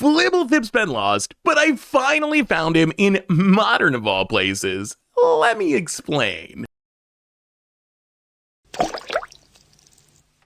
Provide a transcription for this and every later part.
Fblthp's been lost, but I finally found him in Modern of all places. Let me explain.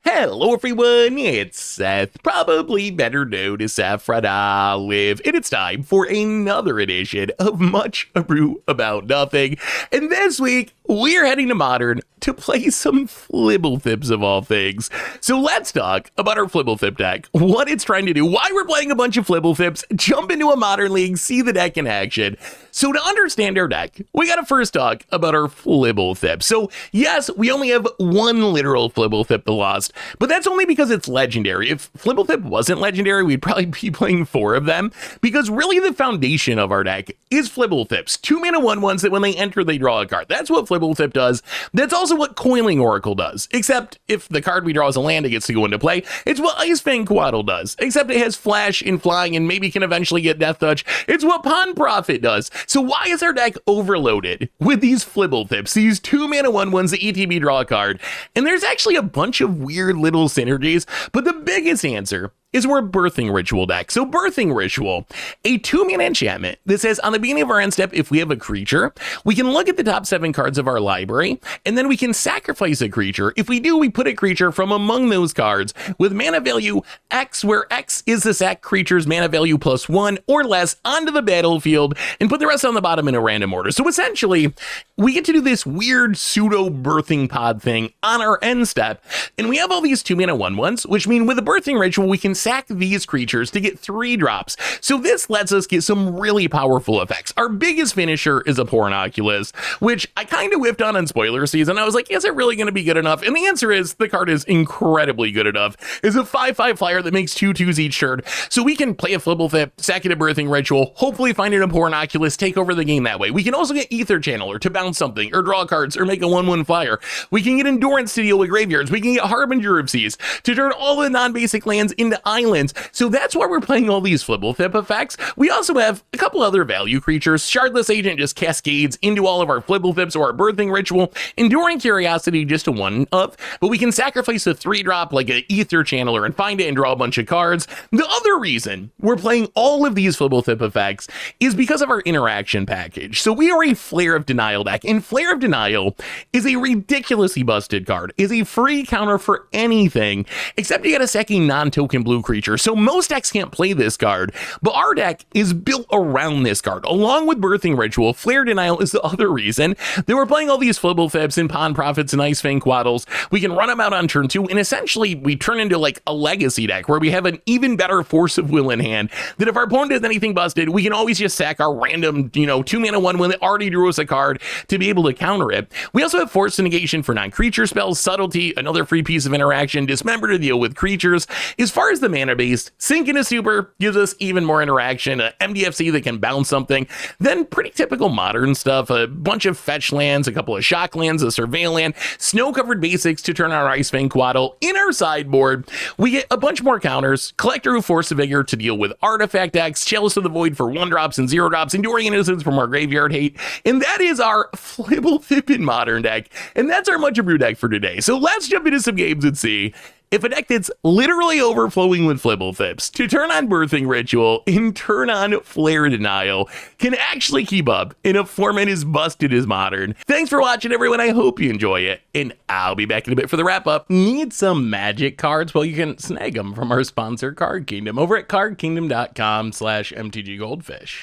Hello everyone, it's Seth, probably better known as Fblthp, and it's time for another edition of Much Abrew About Nothing. And this week, we're heading to Modern to play some Fblthps of all things. So let's talk about our Fblthp deck, what it's trying to do, why we're playing a bunch of Fblthps, jump into a Modern League, see the deck in action. So to understand our deck, we gotta first talk about our Fblthp. So yes, we only have one literal Fblthp lost, but that's only because it's legendary. If Fblthp wasn't legendary, we'd probably be playing 4 of them, because really the foundation of our deck is Fblthps. 2-mana 1/1s that when they enter, they draw a card. That's what Fblthp does. That's also what Coiling Oracle does, except if the card we draw is a land, it gets to go into play. It's what Icefang Quaddle does, except it has Flash and Flying and maybe can eventually get Death Touch. It's what Pawn Prophet does. So why is our deck overloaded with these Fblthps, these 2-mana 1/1s that ETB draw a card? And there's actually a bunch of weird little synergies, but the biggest answer is we're a Birthing Ritual deck. So Birthing Ritual, a 2-mana enchantment that says on the beginning of our end step, if we have a creature, we can look at the top 7 cards of our library, and then we can sacrifice a creature. If we do, we put a creature from among those cards with mana value X, where X is the sack creature's mana value +1 or less, onto the battlefield, and put the rest on the bottom in a random order. So essentially, we get to do this weird pseudo birthing pod thing on our end step, and we have all these 2-mana 1/1s, which mean with a Birthing Ritual, we can sack these creatures to get 3 drops. So this lets us get some really powerful effects. Our biggest finisher is a Pornoculus, which I kind of whiffed on in spoiler season. I was like, is it really going to be good enough? And the answer is the card is incredibly good enough. It's a 5/5 flyer that makes 2/2s each turn. So we can play a Fblthp, sack it a Birthing Ritual, hopefully find it a Pornoculus, take over the game that way. We can also get Ether Channeler to bounce something, or draw cards, or make a 1/1 flyer. We can get Endurance to deal with graveyards. We can get Harbinger of Seas to turn all the non-basic lands into islands. So that's why we're playing all these Fblthp effects. We also have a couple other value creatures. Shardless Agent just cascades into all of our Fblthps or our Birthing Ritual. Enduring Curiosity, just a 1-of, but we can sacrifice a 3-drop like an Ether Channeler and find it and draw a bunch of cards. The other reason we're playing all of these Fblthp effects is because of our interaction package. So we are a Flare of Denial deck, and Flare of Denial is a ridiculously busted card. Is a free counter for anything, except you gotta sack a non-token blue creature. So most decks can't play this card, but our deck is built around this card. Along with Birthing Ritual, Flare Denial is the other reason that we're playing all these Fblthps and Pawn Prophets and Icefang Quaddles. We can run them out on turn 2, and essentially we turn into like a legacy deck where we have an even better Force of Will in hand, that if our opponent does anything busted, we can always just sack our random, 2-mana 1/1 that already drew us a card to be able to counter it. We also have Force Negation for non-creature spells, Subtlety, another free piece of interaction, Dismember to deal with creatures. As far as the mana base, Sink into Super gives us even more interaction, a MDFC that can bounce something, then pretty typical Modern stuff, a bunch of fetch lands, a couple of shock lands, a surveil land, snow-covered basics to turn our Icefang Quaddle. In our sideboard, we get a bunch more counters, Collector of Force of Vigor to deal with artifact decks, Chalice of the Void for 1-drops and 0-drops, Enduring Innocence from our Graveyard Hate, and that is our Fblthp in Modern deck, and that's our Much Abrew deck for today. So let's jump into some games and see if a deck that's literally overflowing with Fblthps to turn on Birthing Ritual and turn on Flare Denial can actually keep up in a format as busted as Modern. Thanks for watching, everyone. I hope you enjoy it, and I'll be back in a bit for the wrap up. Need some magic cards? Well, you can snag them from our sponsor, Card Kingdom, over at cardkingdom.com/mtggoldfish.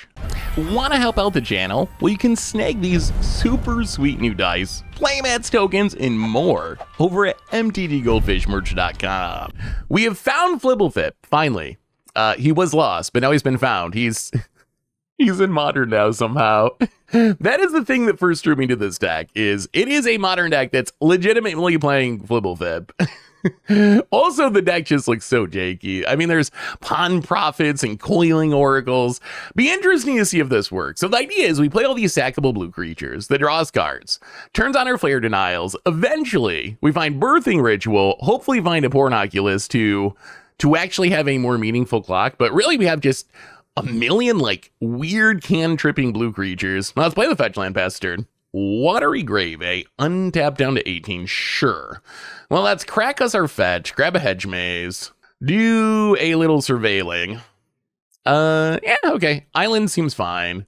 Want to help out the channel? Well, you can snag these super sweet new dice, playmats, tokens, and more over at mtggoldfishmerch.com. We have found Fblthp, finally. He was lost, but now he's been found. He's in Modern now somehow. That is the thing that first drew me to this deck, is it is a Modern deck that's legitimately playing Fblthp. Also, the deck just looks so janky. I mean, there's Pawn Prophets and Coiling Oracles. Be interesting to see if this works. So the idea is we play all these sackable blue creatures that draw us cards, turns on our Flare Denials. Eventually, we find Birthing Ritual, hopefully find a Pornoculus to actually have a more meaningful clock. But really, we have just a million like weird can-tripping blue creatures. Now, let's play the fetch land past turn. Watery Grave, untap down to 18, sure. Well, let's crack us our fetch, grab a Hedge Maze, do a little surveilling, Yeah, okay. Island seems fine.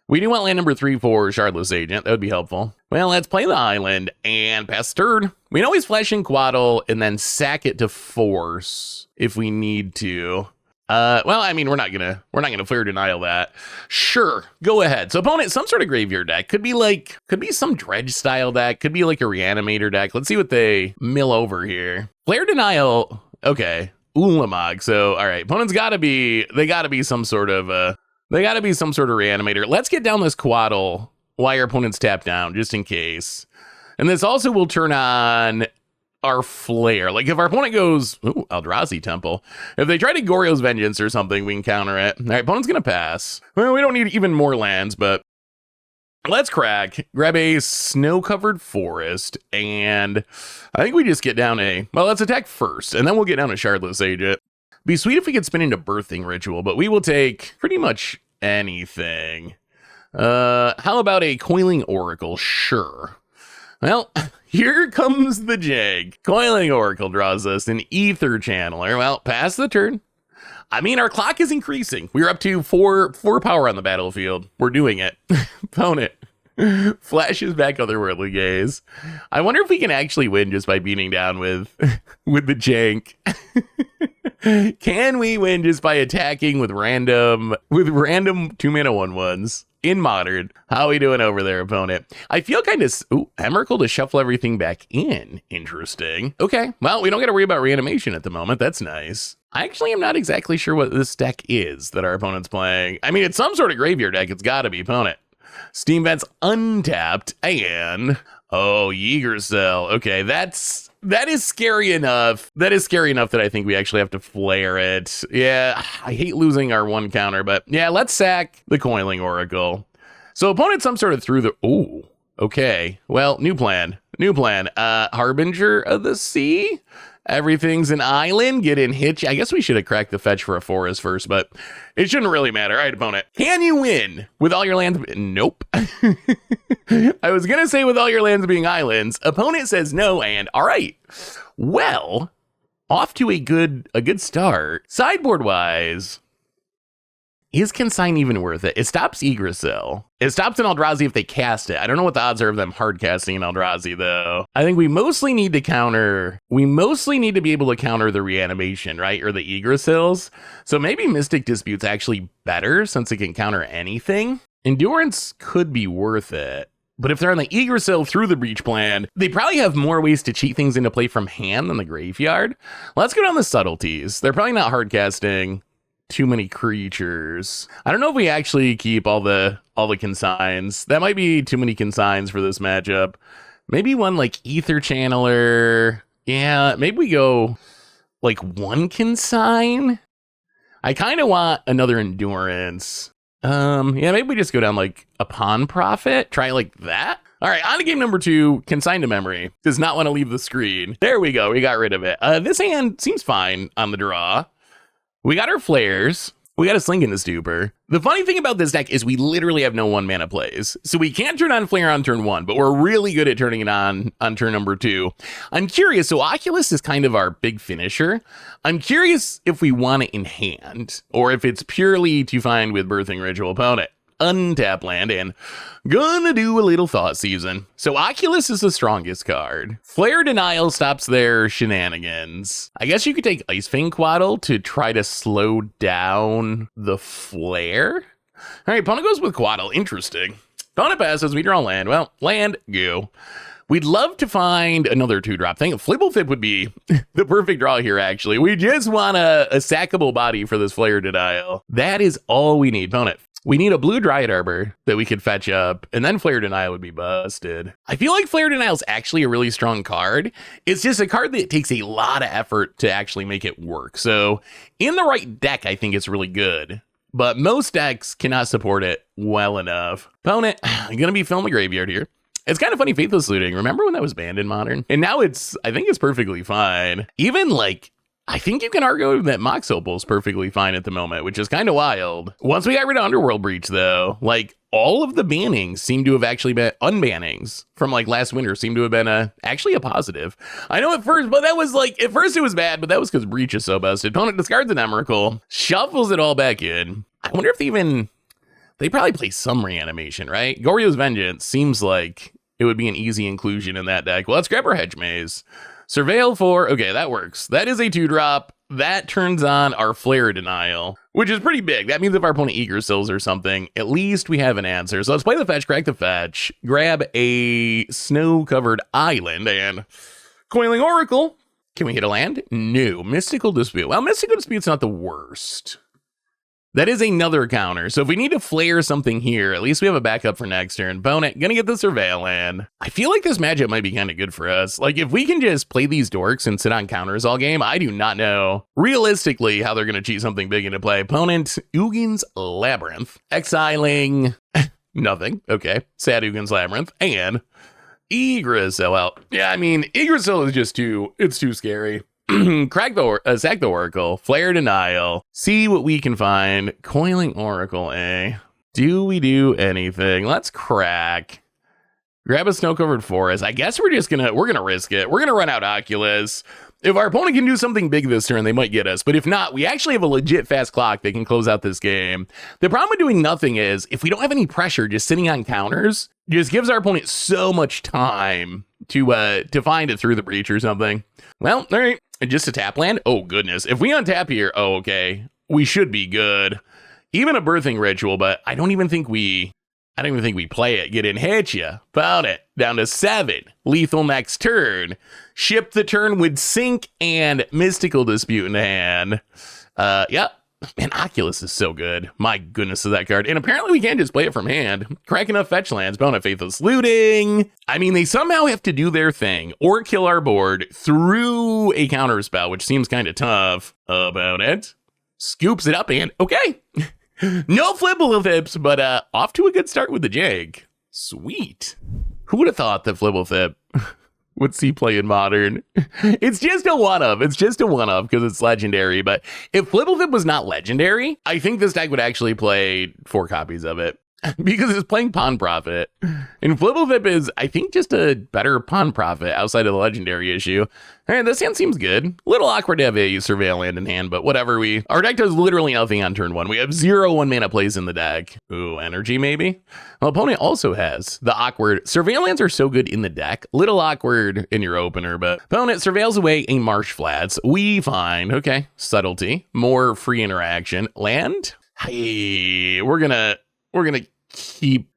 We do want land number 3 for Shardless Agent. That would be helpful. Well, let's play the island and pass turn. We can always flash in Quaddle and then sack it to force if we need to. Well, I mean, we're not gonna Flare Denial that. Sure, go ahead. So opponent, some sort of graveyard deck. Could be some Dredge style deck. Could be like a Reanimator deck. Let's see what they mill over here. Flare Denial, okay. Ulamog. So, all right, opponent's gotta be some sort of Reanimator. Let's get down this Quaddle while your opponent's tapped down, just in case. And this also will turn on our Flare. Like if our opponent goes, ooh, Eldrazi Temple. If they try to Goryo's Vengeance or something, we can counter it. All right, opponent's gonna pass. Well, we don't need even more lands, but let's crack. Grab a snow-covered forest, and I think we just get down well, let's attack first, and then we'll get down a Shardless Agent. Be sweet if we could spin into Birthing Ritual, but we will take pretty much anything. How about a Coiling Oracle? Sure. Well, here comes the jag. Coiling Oracle draws us an Ether Channeler. Well, pass the turn. I mean, our clock is increasing. We're up to four power on the battlefield. We're doing it. Opponent flashes back Otherworldly Gaze. I wonder if we can actually win just by beating down with the jank. Can we win just by attacking with random 2-mana 1/1s? In Modern. How are we doing over there, opponent? I feel kind of... Ooh, Emrakul to shuffle everything back in. Interesting. Okay, well, we don't got to worry about reanimation at the moment. That's nice. I actually am not exactly sure what this deck is that our opponent's playing. I mean, it's some sort of graveyard deck. It's got to be, opponent. Steam Vent's untapped, and... Oh, Yeagercell. Okay, that is scary enough. That is scary enough that I think we actually have to flare it. Yeah, I hate losing our 1 counter, but yeah, let's sack the Coiling Oracle. So opponent some sort of through the... Ooh, okay. Well, new plan. Harbinger of the Sea? Everything's an island. Get in Hitch. I guess we should have cracked the fetch for a forest first, but it shouldn't really matter. All right, opponent. Can you win with all your lands? Nope. I was going to say with all your lands being islands. Opponent says no, and all right. Well, off to a good start. Sideboard-wise, is Consign even worth it? It stops Yggdrasil. It stops an Eldrazi if they cast it. I don't know what the odds are of them hard casting an Eldrazi, though. I think we mostly need to be able to counter the reanimation, right? Or the Yggdrasils. So maybe Mystic Dispute's actually better since it can counter anything. Endurance could be worth it. But if they're on the Yggdrasil through the Breach plan, they probably have more ways to cheat things into play from hand than the graveyard. Let's go down the subtleties. They're probably not hard casting too many creatures. I don't know if we actually keep all the consigns. That might be too many consigns for this matchup. Maybe one like Ether Channeler. Yeah, maybe we go like 1 consign. I kind of want another Endurance. Yeah, maybe we just go down like a Pawn Prophet. Try like that. All right, on to game number 2. Consign to Memory. Does not want to leave the screen. There we go. We got rid of it. This hand seems fine on the draw. We got our flares. We got a Slink in the Stupor. The funny thing about this deck is we literally have no 1-mana plays. So we can't turn on Flare on turn 1, but we're really good at turning it on turn number 2. I'm curious, so Oculus is kind of our big finisher. I'm curious if we want it in hand, or if it's purely to find with Birthing Ritual opponent. Untap land, and gonna do a little Thought Season. So Oculus is the strongest card. Flare Denial stops their shenanigans. I guess you could take Icefang Quaddle to try to slow down the Flare. All right, opponent goes with Quaddle. Interesting. Opponent passes, we draw land. Well, land, go. We'd love to find another 2-drop thing. Fblthp would be the perfect draw here, actually. We just want a sackable body for this Flare Denial. That is all we need, opponent. We need a blue Dryad Arbor that we could fetch up, and then Flare Denial would be busted. I feel like Flare Denial is actually a really strong card. It's just a card that takes a lot of effort to actually make it work. So in the right deck, I think it's really good, but most decks cannot support it well enough. Opponent, I'm going to be filming Graveyard here. It's kind of funny, Faithless Looting. Remember when that was banned in Modern? And now I think it's perfectly fine. Even like, I think you can argue that Mox Opal's perfectly fine at the moment, which is kind of wild. Once we got rid of Underworld Breach, though, like, all of the bannings seem to have actually been unbannings from like last winter seem to have been actually a positive. I know at first, but that was like, at first it was bad, but that was because Breach is so busted. Opponent discards an Emrakul, shuffles it all back in. I wonder if they probably play some reanimation, right? Goryo's Vengeance seems like it would be an easy inclusion in that deck. Well, let's grab our Hedge Maze. Surveil 4, okay, that works. That is a 2-drop. That turns on our Flare Denial, which is pretty big. That means if our opponent Eager Sills or something, at least we have an answer. So let's play the fetch, crack the fetch, grab a snow-covered island, and Coiling Oracle. Can we hit a land? No. Mystical Dispute. Well, Mystical Dispute's not the worst. That is another counter. So if we need to flare something here, at least we have a backup for next turn. Opponent, gonna get the Surveil land. I feel like this matchup might be kind of good for us. Like, if we can just play these dorks and sit on counters all game, I do not know realistically how they're gonna cheat something big into play. Opponent, Ugin's Labyrinth. Exiling nothing. Okay. Sad Ugin's Labyrinth. And Yggdrasil. Well, yeah, I mean, Yggdrasil is just it's too scary. Sack the Oracle, Flare Denial, see what we can find. Coiling Oracle, Do we do anything? Let's crack. Grab a snow-covered forest. I guess we're gonna risk it. We're gonna run out Oculus. If our opponent can do something big this turn, they might get us. But if not, we actually have a legit fast clock that can close out this game. The problem with doing nothing is, if we don't have any pressure, just sitting on counters, just gives our opponent so much time to find it through the breach or something. Well, all right. Just a tap land? Oh, goodness. If we untap here, oh, okay. We should be good. Even a Birthing Ritual, but I don't even think we play it. Get in, hit ya. Found it. Down to 7. Lethal next turn. Ship the turn with Sync and Mystical Dispute in hand. Yep. Man, Oculus is so good. My goodness is that card. And apparently we can't just play it from hand. Crack enough fetch lands. Opponent Faithless Looting. I mean, they somehow have to do their thing or kill our board through a counter spell, which seems kind of tough. Opponent scoops it up and okay. No Fblthps, but off to a good start with the Jig. Sweet. Who would have thought that Fblthp would see play in Modern? It's just a one-of. It's just a one-of because it's legendary. But if Fblthp was not legendary, I think this deck would actually play 4 copies of it. Because it's playing Pawn Prophet. And Fblthp is, I think, just a better Pawn Prophet outside of the legendary issue. All right, this hand seems good. A little awkward to have a Surveil land in hand, but whatever. Our deck does literally nothing on turn 1. We have 0 1-mana plays in the deck. Ooh, energy maybe? Well, opponent also has the awkward. Surveil lands are so good in the deck. Little awkward in your opener, but opponent surveils away a Marsh Flats. We find, okay, subtlety, more free interaction. Land? Hey, we're gonna keep.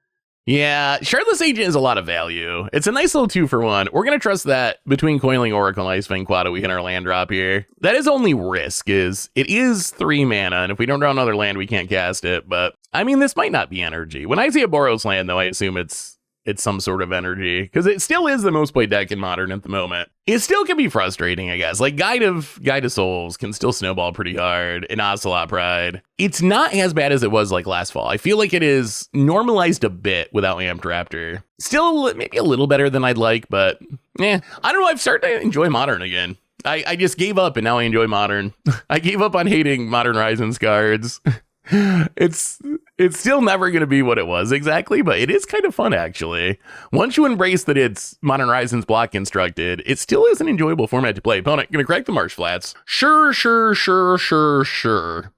Yeah, Shardless Agent is a lot of value. It's a nice little 2-for-1. We're going to trust that between Coiling Oracle and Icefang Quad, we hit our land drop here. That is only risk, is it is 3 mana, and if we don't draw another land, we can't cast it. But, I mean, this might not be energy. When I see a Boros land, though, I assume it's some sort of energy, because it still is the most played deck in Modern at the moment. It still can be frustrating, I guess. Like, Guide of Souls can still snowball pretty hard, and Ocelot Pride. It's not as bad as it was, like, last fall. I feel like it is normalized a bit without Amped Raptor. Still, maybe a little better than I'd like, but, I don't know, I've started to enjoy Modern again. I just gave up, and now I enjoy Modern. I gave up on hating Modern Horizons cards. It's still never going to be what it was exactly, but it is kind of fun, actually. Once you embrace that it's Modern Horizons block constructed, it still is an enjoyable format to play. Opponent, gonna crack the Marsh Flats. Sure.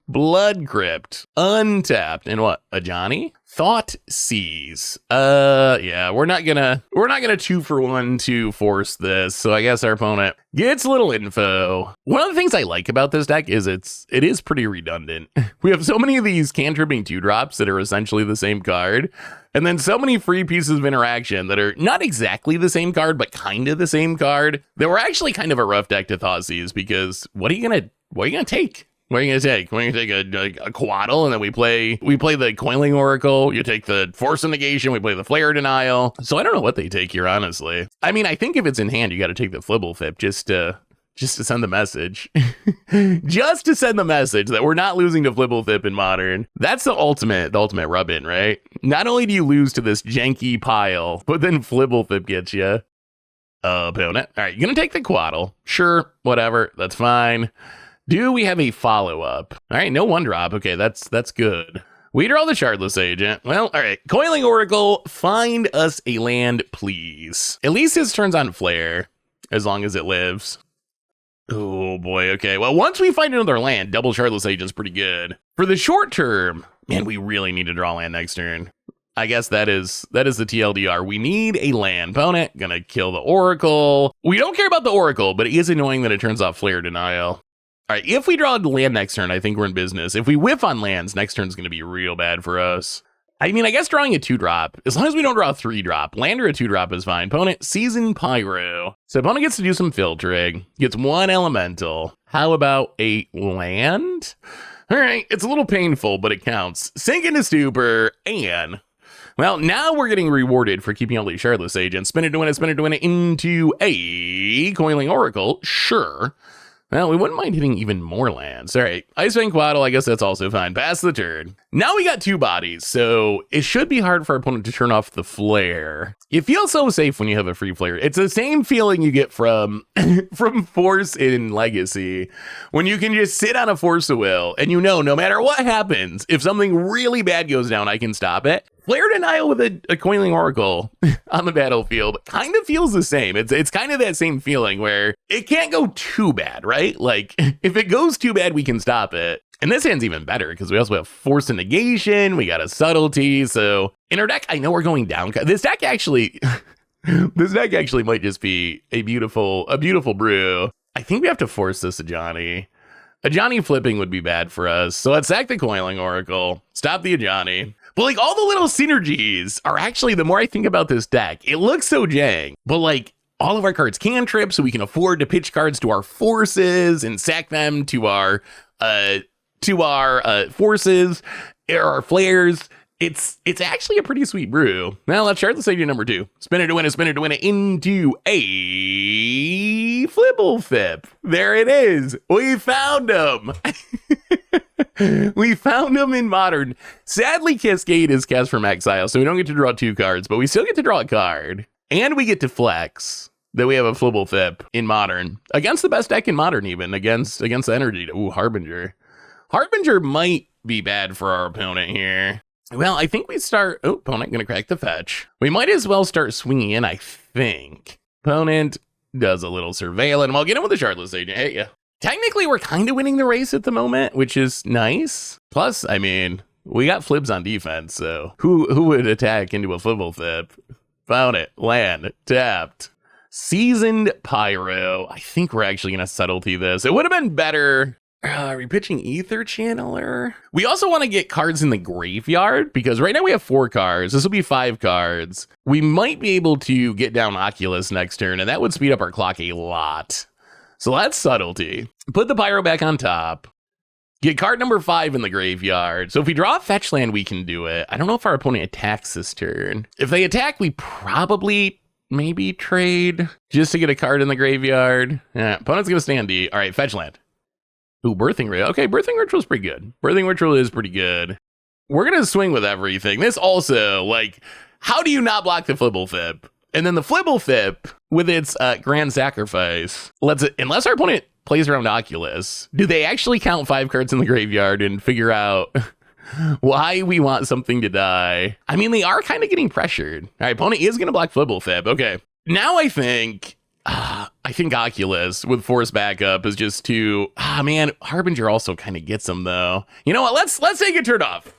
Blood Crypt. Untapped. And what? A Johnny? Thought Seize. Yeah, we're not gonna 2-for-1 to force this, so I guess our opponent gets a little info. One of the things I like about this deck is it is pretty redundant. We have so many of these cantripping 2-drops that are essentially the same card, and then so many free pieces of interaction that are not exactly the same card, but kind of the same card, that we're actually kind of a rough deck to Thought Seize, because what are you gonna take? What are you going to take? We're going to take a Quaddle, and then we play the Coiling Oracle. You take the Force of Negation. We play the Flare Denial. So I don't know what they take here, honestly. I mean, I think if it's in hand, you got to take the Fblthp just to send the message. Just to send the message that we're not losing to Fblthp in Modern. That's the ultimate rub-in, right? Not only do you lose to this janky pile, but then Fblthp gets you. Opponent. All right, you're going to take the Quaddle. Sure, whatever. That's fine. Do we have a follow-up? All right, no one drop. Okay, that's good. We draw the Shardless Agent. Well, all right. Coiling Oracle, find us a land, please. At least his turns on Flare, as long as it lives. Oh boy, okay. Well, once we find another land, double Shardless Agent's pretty good. For the short term, man, we really need to draw land next turn. I guess that is the TLDR. We need a land. Opponent, gonna kill the Oracle. We don't care about the Oracle, but it is annoying that it turns off Flare Denial. All right, if we draw land next turn, I think we're in business. If we whiff on lands, next turn's gonna be real bad for us. I mean, I guess drawing a 2-drop, as long as we don't draw a 3-drop, land or a 2-drop is fine. Opponent, Seasoned Pyro. So opponent gets to do some filtering, gets 1 elemental. How about a land? All right, it's a little painful, but it counts. Sink into Stupor, and, well, now we're getting rewarded for keeping all these Shardless Agents. Spin it to win it into a Coiling Oracle, sure. Well, we wouldn't mind hitting even more lands. All right, Ice Fang Quaddle, I guess that's also fine. Pass the turn. Now we got 2 bodies, so it should be hard for our opponent to turn off the Flare. You feel so safe when you have a free Flare. It's the same feeling you get from Force in Legacy, when you can just sit on a Force of Will, and you know, no matter what happens, if something really bad goes down, I can stop it. Flare Denial with a Coiling Oracle on the battlefield kind of feels the same. It's kind of that same feeling where it can't go too bad, right? Like, if it goes too bad, we can stop it. And this hand's even better because we also have Force and Negation. We got a Subtlety. So in our deck, I know we're going down. This deck actually might just be a beautiful brew. I think we have to force this Ajani. Ajani flipping would be bad for us. So let's sack the Coiling Oracle. Stop the Ajani. But like all the little synergies are actually, the more I think about this deck, it looks so jank. But like all of our cards cantrip, so we can afford to pitch cards to our forces and sack them to our forces or our flares. It's actually a pretty sweet brew. Now let's start the stage number 2. Spin it to win it into a Fblthp. There it is. We found him. We found him in Modern. Sadly, Cascade is cast from exile, so we don't get to draw 2 cards, but we still get to draw a card. And we get to flex that we have a Fblthp in Modern. Against the best deck in Modern, even. Against the Energy. Ooh, Harbinger. Harbinger might be bad for our opponent here. Well, I think we start... Oh, opponent gonna crack the fetch. We might as well start swinging in, I think. Opponent does a little surveillance. Well, get him with the Shardless Agent. Hey, yeah. Technically, we're kind of winning the race at the moment, which is nice. Plus, I mean, we got flips on defense, so who would attack into a Fblthp? Found it. Land. Tapped. Seasoned Pyro. I think we're actually going to subtlety this. It would have been better... Are we pitching Ether Channeler? We also want to get cards in the graveyard, because right now we have 4 cards. This will be 5 cards. We might be able to get down Oculus next turn, and that would speed up our clock a lot. So that's subtlety. Put the Pyro back on top. Get card number 5 in the graveyard. So if we draw a fetch land, we can do it. I don't know if our opponent attacks this turn. If they attack, we probably maybe trade just to get a card in the graveyard. Yeah, opponent's going to stand D. All right, fetch land. Ooh, Birthing Ritual. Okay, Birthing Ritual is pretty good. Birthing Ritual is pretty good. We're going to swing with everything. This also, like, how do you not block the Fblthp? And then the Fblthp, with its Grand Sacrifice, unless our opponent plays around Oculus, do they actually count 5 cards in the graveyard and figure out why we want something to die? I mean, they are kind of getting pressured. All right, opponent is going to block Fblthp. Okay, now I think Oculus with Force backup is just too... man, Harbinger also kind of gets him, though. You know what? Let's take a turn off.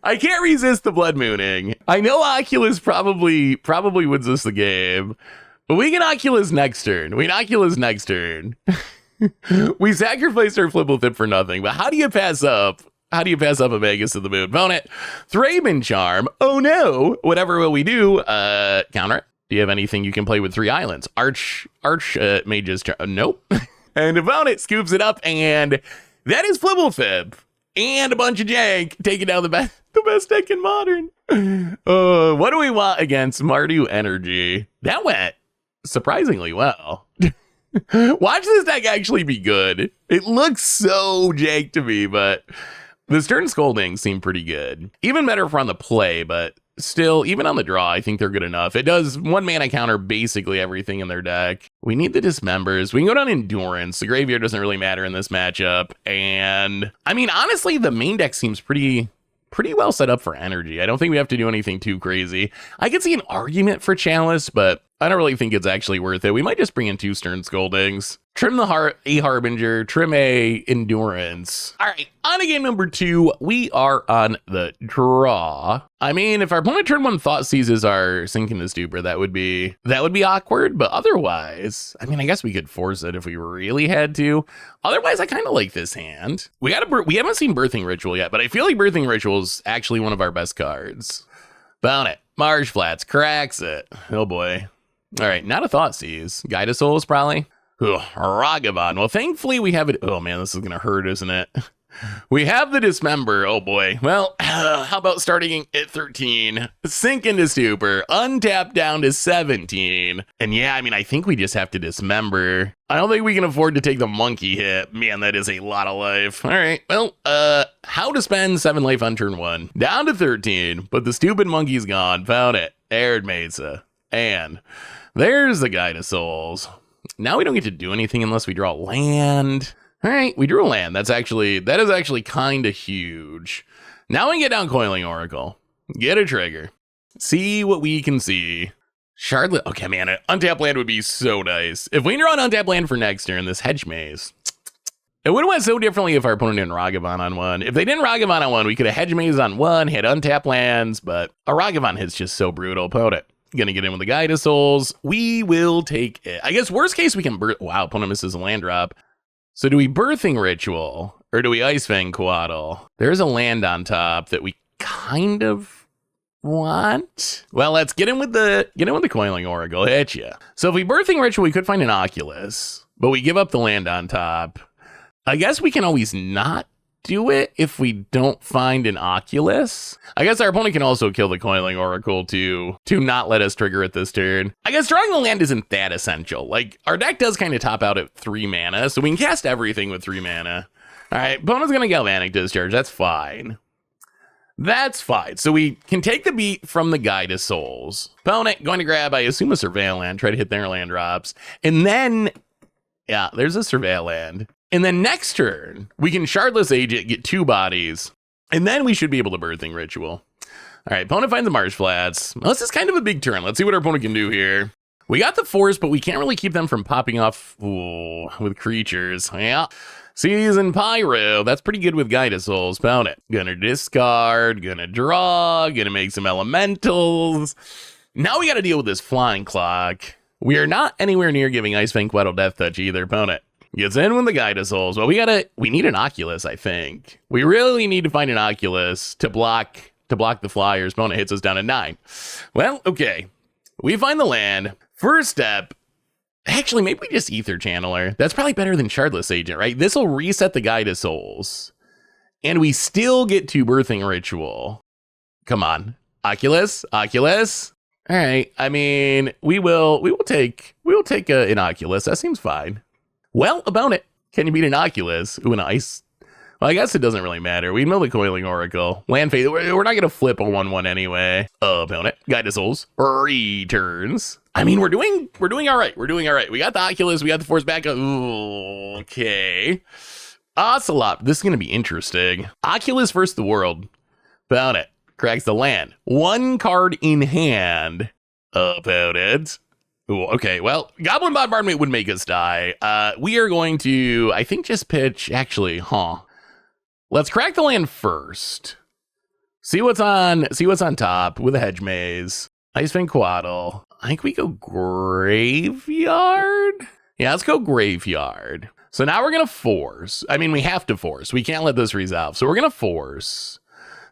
I can't resist the Blood Mooning. I know Oculus probably wins us the game, but we can Oculus next turn. We sacrificed our Fblthp for nothing, but how do you pass up a Magus to the Moon? Opponent, Thraben Charm. Oh no! Whatever will we do? Counter it. Do you have anything you can play with 3 islands? Arch Mage's Charm. Nope. And opponent scoops it up, and that is Fblthp. And a bunch of jank taking down the best deck in Modern. What do we want against Mardu Energy? That went surprisingly well. Watch this deck actually be good. It looks so jank to me, but the Stern Scolding seemed pretty good. Even better if we're on the play, but still, even on the draw, I think they're good enough. It does 1 mana counter basically everything in their deck. We need the Dismembers. We can go down Endurance. The graveyard doesn't really matter in this matchup. And I mean, honestly, the main deck seems pretty well set up for energy. I don't think we have to do anything too crazy. I could see an argument for Chalice, but I don't really think it's actually worth it. We might just bring in 2 Stern Scoldings. Trim a Harbinger, trim a Endurance. All right, on to game number 2. We are on the draw. I mean, if our opponent turn 1 Thought Seizes our Sink into Stupor, that would be awkward, but otherwise, I mean, I guess we could force it if we really had to. Otherwise, I kind of like this hand. We haven't seen Birthing Ritual yet, but I feel like Birthing Ritual is actually one of our best cards. Bound it. Marsh Flats cracks it. Oh boy. All right, not a Thought Seize. Guide of Souls, probably. Ugh, Ragavan. Well, thankfully we have it. Oh man, this is gonna hurt, isn't it? We have the Dismember. Oh boy. Well, how about starting at 13? Sink into Stupor. Untap down to 17. And yeah, I mean, I think we just have to Dismember. I don't think we can afford to take the monkey hit. Man, that is a lot of life. All right. Well, how to spend 7 life on turn 1. Down to 13, but the stupid monkey's gone. Found it. Arid Mesa. And there's the Guide of Souls. Now we don't get to do anything unless we draw land. All right, we drew a land. That is actually kind of huge. Now we can get down Coiling Oracle. Get a trigger. See what we can see. Shardless. Okay, man, an untapped land would be so nice. If we draw an untapped land for next turn, this Hedge Maze. It would have went so differently if our opponent didn't Ragavan on 1. If they didn't Ragavan on 1, we could have Hedge Maze on 1, hit untapped lands, but a Ragavan hit's just so brutal. Opponent. Gonna get in with the Guide of Souls. We will take it. I guess worst case we can wow, opponent misses a land drop. So do we Birthing Ritual or do we Ice Fang Coatl? There's a land on top that we kind of want. Well, let's get in with the Coiling Oracle. Hit ya. So if we Birthing Ritual, we could find an Oculus, but we give up the land on top. I guess we can always not do it if we don't find an Oculus. I guess our opponent can also kill the Coiling Oracle to not let us trigger it this turn. I guess drawing the land isn't that essential. Like, our deck does kind of top out at 3 mana, so we can cast everything with 3 mana. All right, opponent's gonna Galvanic Discharge. That's fine. That's fine. So we can take the beat from the Guide of Souls. Opponent going to grab, I assume, a Surveil land, try to hit their land drops. And then, yeah, there's a Surveil land. And then next turn, we can Shardless Agent, get 2 bodies, and then we should be able to Birthing Ritual. All right, opponent finds the Marsh Flats. Well, this is kind of a big turn. Let's see what our opponent can do here. We got the Force, but we can't really keep them from popping off with creatures. Yeah. Season Pyro. That's pretty good with Guide of Souls. Opponent. Gonna discard, gonna draw, gonna make some elementals. Now we got to deal with this Flying Clock. We are not anywhere near giving Ice Fang Coatl Death Touch either, opponent. Gets in with the Guide of Souls. Well, we need an Oculus, I think. We really need to find an Oculus to block the Flyers. Opponent hits us down at 9. Well, okay. We find the land. First step. Actually, maybe we just Ether Channeler. That's probably better than Shardless Agent, right? This will reset the Guide of Souls. And we still get to Birthing Ritual. Come on. Oculus? Oculus? All right. I mean, we will take an Oculus. That seems fine. Well, about it. Can you beat an Oculus? Ooh, an Ice. Well, I guess it doesn't really matter. We mill the Coiling Oracle. Land Fate. We're not going to flip a 1/1 anyway. Opponent. Guide of Souls. Returns. I mean, we're doing all right. We're doing all right. We got the Oculus. We got the Force back up. Ooh, okay. Ocelot. This is going to be interesting. Oculus versus the world. About it. Cracks the land. 1 card in hand. Opponent. Ooh, okay, well, Goblin Bombardment would make us die. We are going to, I think, just pitch, actually, let's crack the land first. See what's on top with a Hedge Maze. Ice Fang Coatl. I think we go Graveyard? Yeah, let's go Graveyard. So now we're going to force. I mean, we have to force. We can't let this resolve. So we're going to force.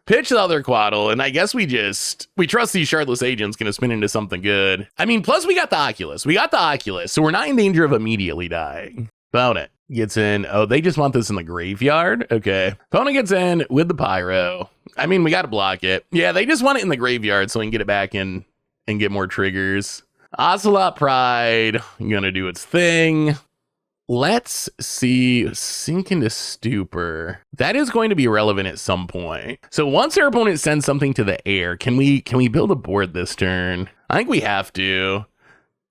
Pitch the other Coatl, and I guess we trust these Shardless Agents going to spin into something good. I mean, plus we got the Oculus. So we're not in danger of immediately dying. Opponent gets in. Oh, they just want this in the graveyard? Okay. Opponent gets in with the Pyro. I mean, we got to block it. Yeah, they just want it in the graveyard so we can get it back in and get more triggers. Ocelot Pride, gonna do its thing. let's see, sink into stupor. That is going to be relevant at some point. So once our opponent sends something to the air, can we build a board this turn? I think we have to.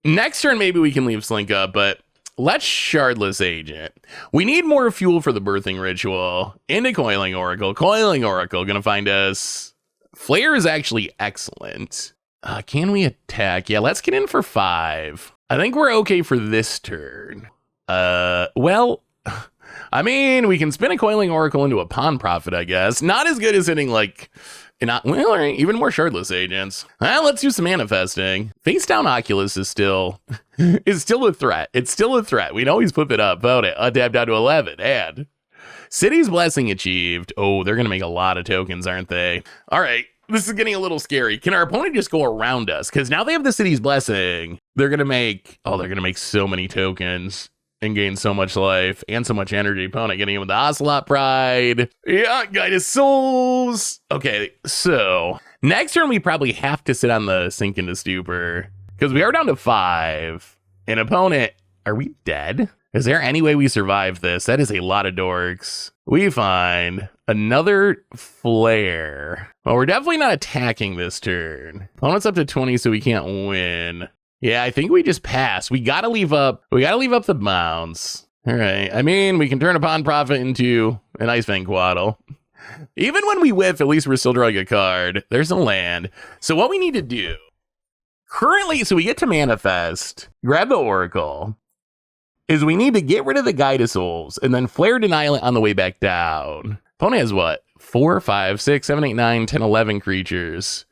Next turn, maybe we can leave Slink up, but let's Shardless Agent. We need more fuel for the birthing ritual. Into Coiling Oracle. Coiling Oracle gonna find us. Flare is actually excellent. Can we attack? Yeah, let's get in for 5. I think we're okay for this turn. Well, I mean, we can spin a Coiling Oracle into a Pawn Prophet, I guess. Not as good as hitting like, well, all right, even more Shardless Agents. Let's do some manifesting. Face down Oculus is still a threat. It's still a threat. We'd always flip it up. Vote it. Adapt down to 11. And City's Blessing achieved. Oh, they're gonna make a lot of tokens, aren't they? All right. This is getting a little scary. Can our opponent just go around us? Because now they have the City's Blessing. They're gonna make so many tokens and gain so much life and so much energy. Opponent getting in with the Ocelot Pride. Yeah, Guided Souls. Okay, so next turn we probably have to sit on the Sink into Stupor because we are down to 5. And opponent, are we dead? Is there any way we survive this? That is a lot of dorks. We find another Flare. Well, we're definitely not attacking this turn. Opponent's up to 20, so we can't win. Yeah, I think we just pass. We gotta leave up the bounds. All right. I mean, we can turn a Pawn Prophet into an Ice Fang Quaddle. Even when we whiff, at least we're still drawing a card. There's a land. So what we need to do currently, so we get to manifest, grab the Oracle, is we need to get rid of the Guided Souls and then Flare Denial it on the way back down. Opponent has what? 4, 5, 6, 7, 8, 9, 10, 11 creatures.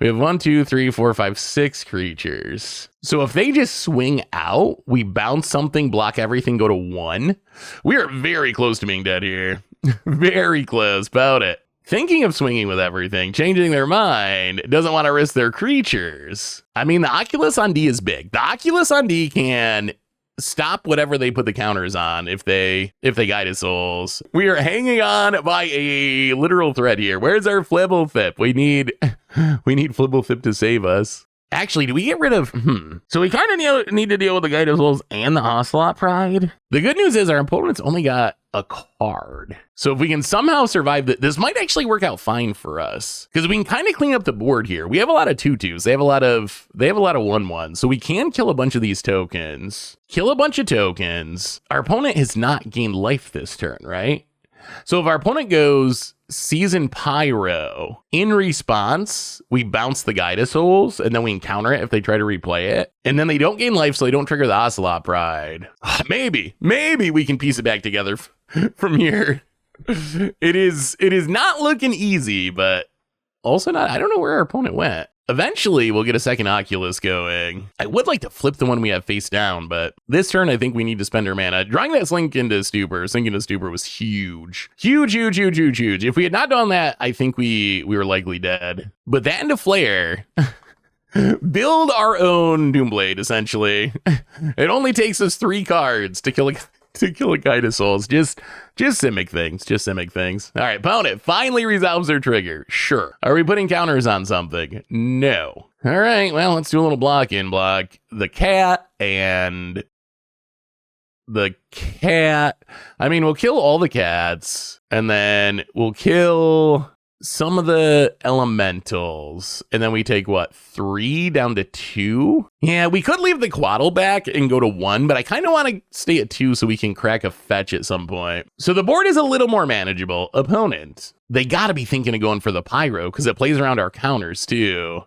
We have 1, 2, 3, 4, 5, 6 creatures. So if they just swing out, we bounce something, block everything, go to 1. We are very close to being dead here. Very close about it. Thinking of swinging with everything, changing their mind, doesn't want to risk their creatures. I mean, the Oculus on D is big. The Oculus on D can stop whatever they put the counters on if they Guided Souls. We are hanging on by a literal thread here. Where's our Fblthp? We need Fblthp to save us. Actually, do we get rid of... So we kind of need to deal with the Guided Souls and the Ocelot Pride. The good news is our opponent's only got a card. So if we can somehow survive this might actually work out fine for us. Because we can kind of clean up the board here. We have a lot of 2/2s. They have a lot of 1/1s. So we can kill a bunch of these tokens. Kill a bunch of tokens. Our opponent has not gained life this turn, right? So if our opponent goes Season Pyro, in response, we bounce the Guided Souls, and then we can counter it if they try to replay it. And then they don't gain life, so they don't trigger the Ocelot Pride. Maybe we can piece it back together from here. It is not looking easy, but also not, I don't know where our opponent went. Eventually, we'll get a second Oculus going. I would like to flip the one we have face down, but this turn, I think we need to spend our mana. Drawing that Sink into Stupor was huge. Huge. If we had not done that, I think we were likely dead. But that into Flare, build our own Doomblade, essentially. It only takes us 3 cards to kill a Guided Souls. Just Simic things. All right, opponent finally resolves their trigger. Sure. Are we putting counters on something? No. All right, well, let's do a little block the cat and the cat. I mean, we'll kill all the cats and then we'll kill some of the elementals, and then we take, 3 down to 2? Yeah, we could leave the Quaddle back and go to 1, but I kind of want to stay at 2 so we can crack a fetch at some point. So the board is a little more manageable. Opponent, they got to be thinking of going for the Pyro because it plays around our counters too.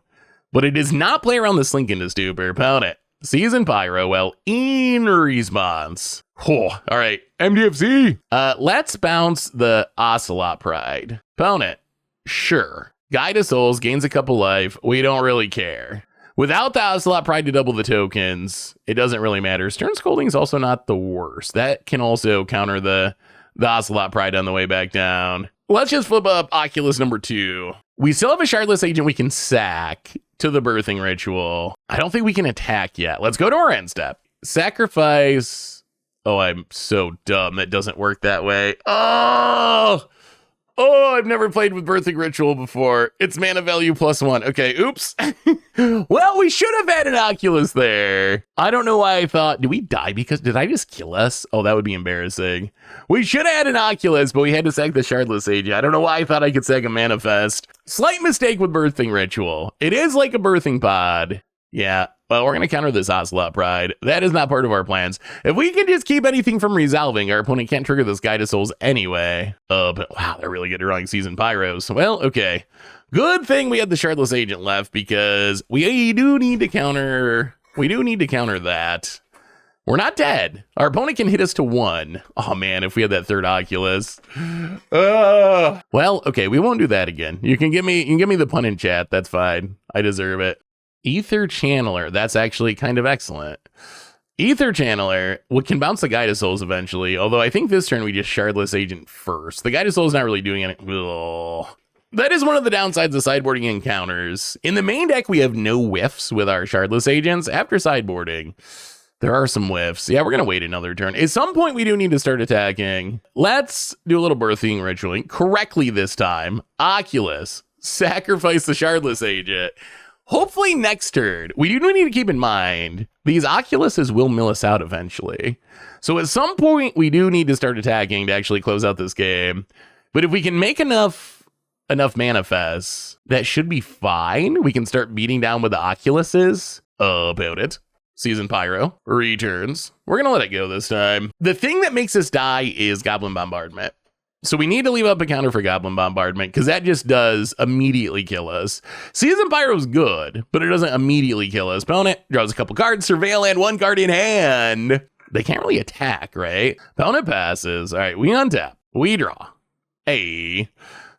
But it does not play around the Slink into Stupor. Opponent, Season Pyro, well, in response. Oh, all right, MDFC. Let's bounce the Ocelot Pride. Opponent, sure. Guided Souls gains a couple life. We don't really care. Without the Ocelot Pride to double the tokens, it doesn't really matter. Stern Scolding is also not the worst. That can also counter the Ocelot Pride on the way back down. Let's just flip up Oculus number 2. We still have a Shardless Agent we can sack to the Birthing Ritual. I don't think we can attack yet. Let's go to our end step. Sacrifice. Oh, I'm so dumb. It doesn't work that way. Oh! Oh, I've never played with Birthing Ritual before. It's mana value +1. Okay, oops. Well, we should have had an Oculus there. I don't know why I thought, did we die because, did I just kill us? Oh, that would be embarrassing. We should have had an Oculus, but we had to sack the Shardless Agent. I don't know why I thought I could sack a Manifest. Slight mistake with Birthing Ritual. It is like a birthing pod. Yeah, well, we're going to counter this Ocelot Pride. That is not part of our plans. If we can just keep anything from resolving, our opponent can't trigger this Guide of Souls anyway. But wow, they're really good at drawing Seasoned Pyros. Well, okay. Good thing we had the Shardless Agent left because we do need to counter that. We're not dead. Our opponent can hit us to 1. Oh man, if we had that third Oculus. Well, okay, we won't do that again. You can give me the pun in chat. That's fine. I deserve it. Ether Channeler. That's actually kind of excellent. Ether Channeler can bounce the Guide of Souls eventually, although I think this turn we just Shardless Agent first. The Guide of Souls not really doing anything. Ugh. That is one of the downsides of sideboarding encounters. In the main deck, we have no whiffs with our Shardless Agents. After sideboarding, there are some whiffs. Yeah, we're going to wait another turn. At some point, we do need to start attacking. Let's do a little Birthing Ritualing correctly this time. Oculus. Sacrifice the Shardless Agent. Hopefully next turn, we do need to keep in mind, these Oculuses will mill us out eventually. So at some point, we do need to start attacking to actually close out this game. But if we can make enough manifests, that should be fine. We can start beating down with the Oculuses. About it. Seasoned Pyro returns. We're going to let it go this time. The thing that makes us die is Goblin Bombardment. So we need to leave up a counter for Goblin Bombardment because that just does immediately kill us. Seasoned Pyro's good, but it doesn't immediately kill us. Opponent draws a couple cards, Surveil, and 1 card in hand. They can't really attack, right? Opponent passes. All right, we untap. We draw. Hey.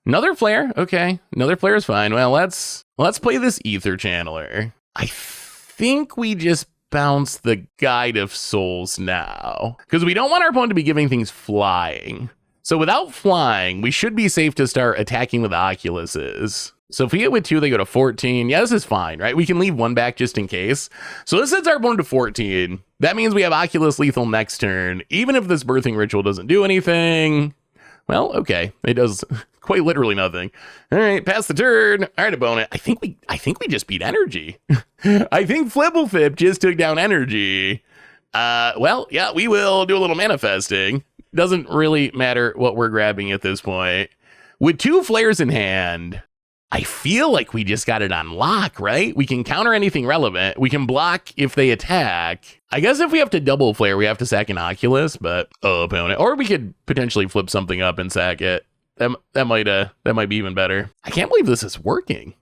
Another Flare. Okay, another Flare is fine. Well, let's play this Ether Channeler. I think we just bounce the Guide of Souls now because we don't want our opponent to be giving things flying. So without flying, we should be safe to start attacking with Oculuses. So if we hit with 2, they go to 14. Yeah, this is fine, right? We can leave 1 back just in case. So this sets our opponent to 14. That means we have Oculus lethal next turn. Even if this Birthing Ritual doesn't do anything, well, okay. It does quite literally nothing. All right, pass the turn. All right, opponent. I think we just beat Energy. I think Fblthp just took down Energy. Well, yeah, we will do a little manifesting. Doesn't really matter what we're grabbing at this point. With 2 flares in hand, I feel like we just got it on lock, right? We can counter anything relevant. We can block if they attack. I guess if we have to double flare, we have to sack an Oculus, but opponent. Or we could potentially flip something up and sack it. That might be even better. I can't believe this is working.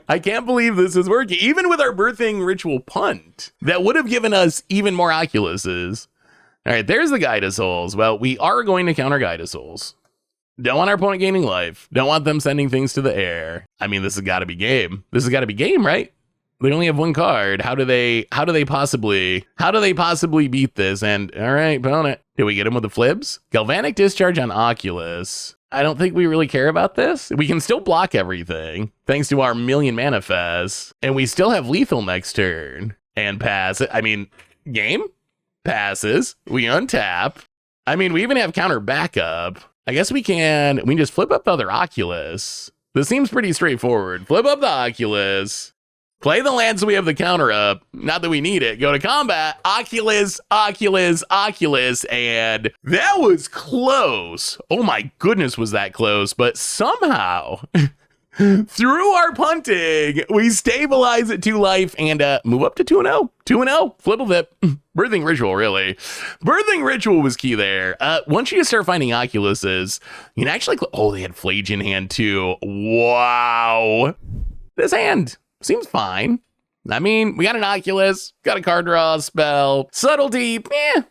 I can't believe this is working. Even with our Birthing Ritual punt, that would have given us even more Oculuses. All right, there's the Guide of Souls. Well, we are going to counter Guide of Souls. Don't want our opponent gaining life. Don't want them sending things to the air. I mean, this has got to be game. This has got to be game, right? They only have 1 card. How do they possibly beat this? And all right, opponent. Did we get him with the flips? Galvanic Discharge on Oculus. I don't think we really care about this. We can still block everything thanks to our million manifests, and we still have lethal next turn and pass it. I mean, game passes. We untap. I mean, we even have counter backup. I guess we can just flip up the other Oculus. This seems pretty straightforward. Flip up the Oculus. Play the land so we have the counter up. Not that we need it. Go to combat. Oculus, Oculus, Oculus. And that was close. Oh my goodness, was that close. But somehow, through our punting, we stabilize at 2 life and move up to 2-0. 2-0. Fblthp. Birthing Ritual, really. Birthing Ritual was key there. Once you start finding Oculuses, you can actually... Oh, they had Flage in hand too. Wow. This hand seems fine. I mean, we got an Oculus, got a card draw spell, subtlety,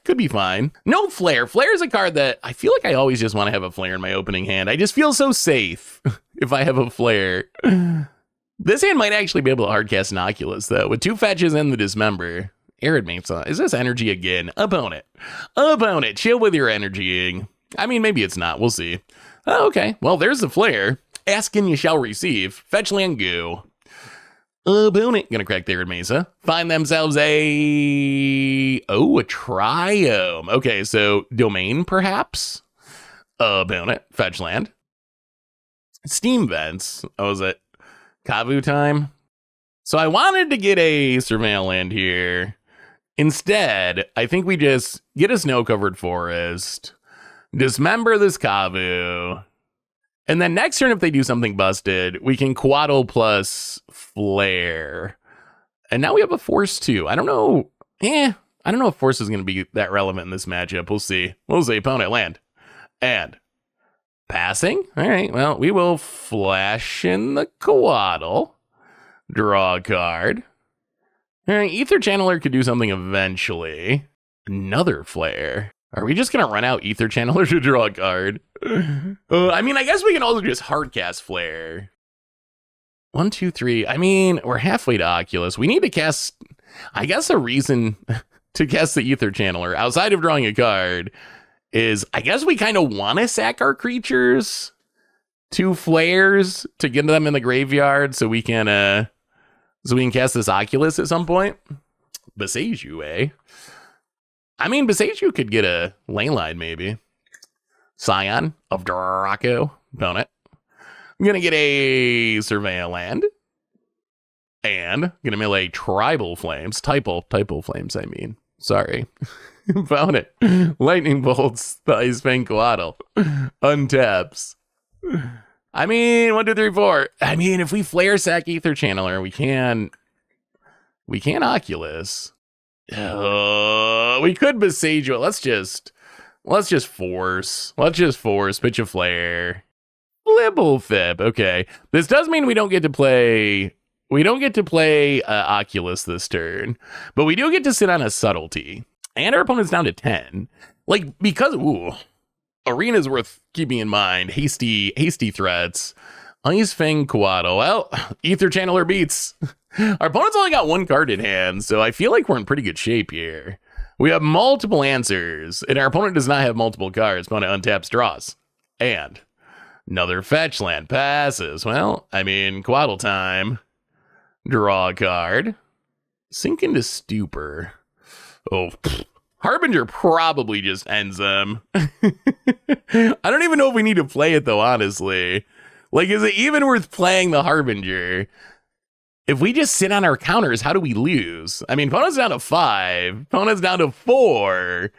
could be fine. No Flare. Flare is a card that I feel like I always just want to have a Flare in my opening hand. I just feel so safe if I have a Flare. This hand might actually be able to hardcast an Oculus, though, with 2 fetches and the Dismember. Arid Mesa. Is this energy again? Opponent. Opponent. Chill with your energying. I mean, maybe it's not. We'll see. Oh, okay. Well, there's the Flare. Ask and you shall receive. Fetch land goo. Opponent gonna crack the Arid Mesa. Find themselves a Triome. Okay, so Domain, perhaps? Opponent, fetch land. Steam Vents. Oh, is it Kavu time? So I wanted to get a Surveil land here. Instead, I think we just get a snow-covered forest, dismember this Kavu, and then next turn, if they do something busted, we can Quaddle plus Flare. And now we have a Force too. I don't know. I don't know if Force is going to be that relevant in this matchup. We'll see. We'll see. Opponent land. And passing. All right. Well, we will flash in the Quaddle. Draw a card. All right. Ether Channeler could do something eventually. Another Flare. Are we just going to run out Ether Channeler to draw a card? I mean, I guess we can also just hardcast Flare. 1, 2, 3. I mean, we're halfway to Oculus. We need to cast, I guess a reason to cast the Ether Channeler outside of drawing a card is, I guess we kind of want to sack our creatures to Flares to get them in the graveyard so we can cast this Oculus at some point. Boseiju, eh? I mean, Boseiju could get a lane line, maybe. Scion of Draco. Opponent. I'm going to get a Surveil land. And I'm going to mill a Tribal Flames. Typal Flames, I mean. Sorry. Opponent. Lightning Bolts the Icefang Quaddle. Untaps. I mean, 1, 2, 3, 4. I mean, if we flare sack Ether Channeler, we can Oculus. We could Boseiju. Let's just force. Pitch a flare. Fblthp. Okay. This does mean we don't get to play Oculus this turn, but we do get to sit on a Subtlety. And our opponent's down to 10. Like, because Arena's worth keeping in mind. Hasty threats. Icefang Quaddle. Well, Ether Channeler beats. Our opponent's only got 1 card in hand, so I feel like we're in pretty good shape here. We have multiple answers, and our opponent does not have multiple cards. Opponent untaps, draws. And another fetch land passes. Well, I mean, Quaddle time. Draw a card. Sink into Stupor. Oh, Harbinger probably just ends them. I don't even know if we need to play it, though, honestly. Like, is it even worth playing the Harbinger? If we just sit on our counters, how do we lose? I mean, opponent's down to 5. Opponent's down to 4.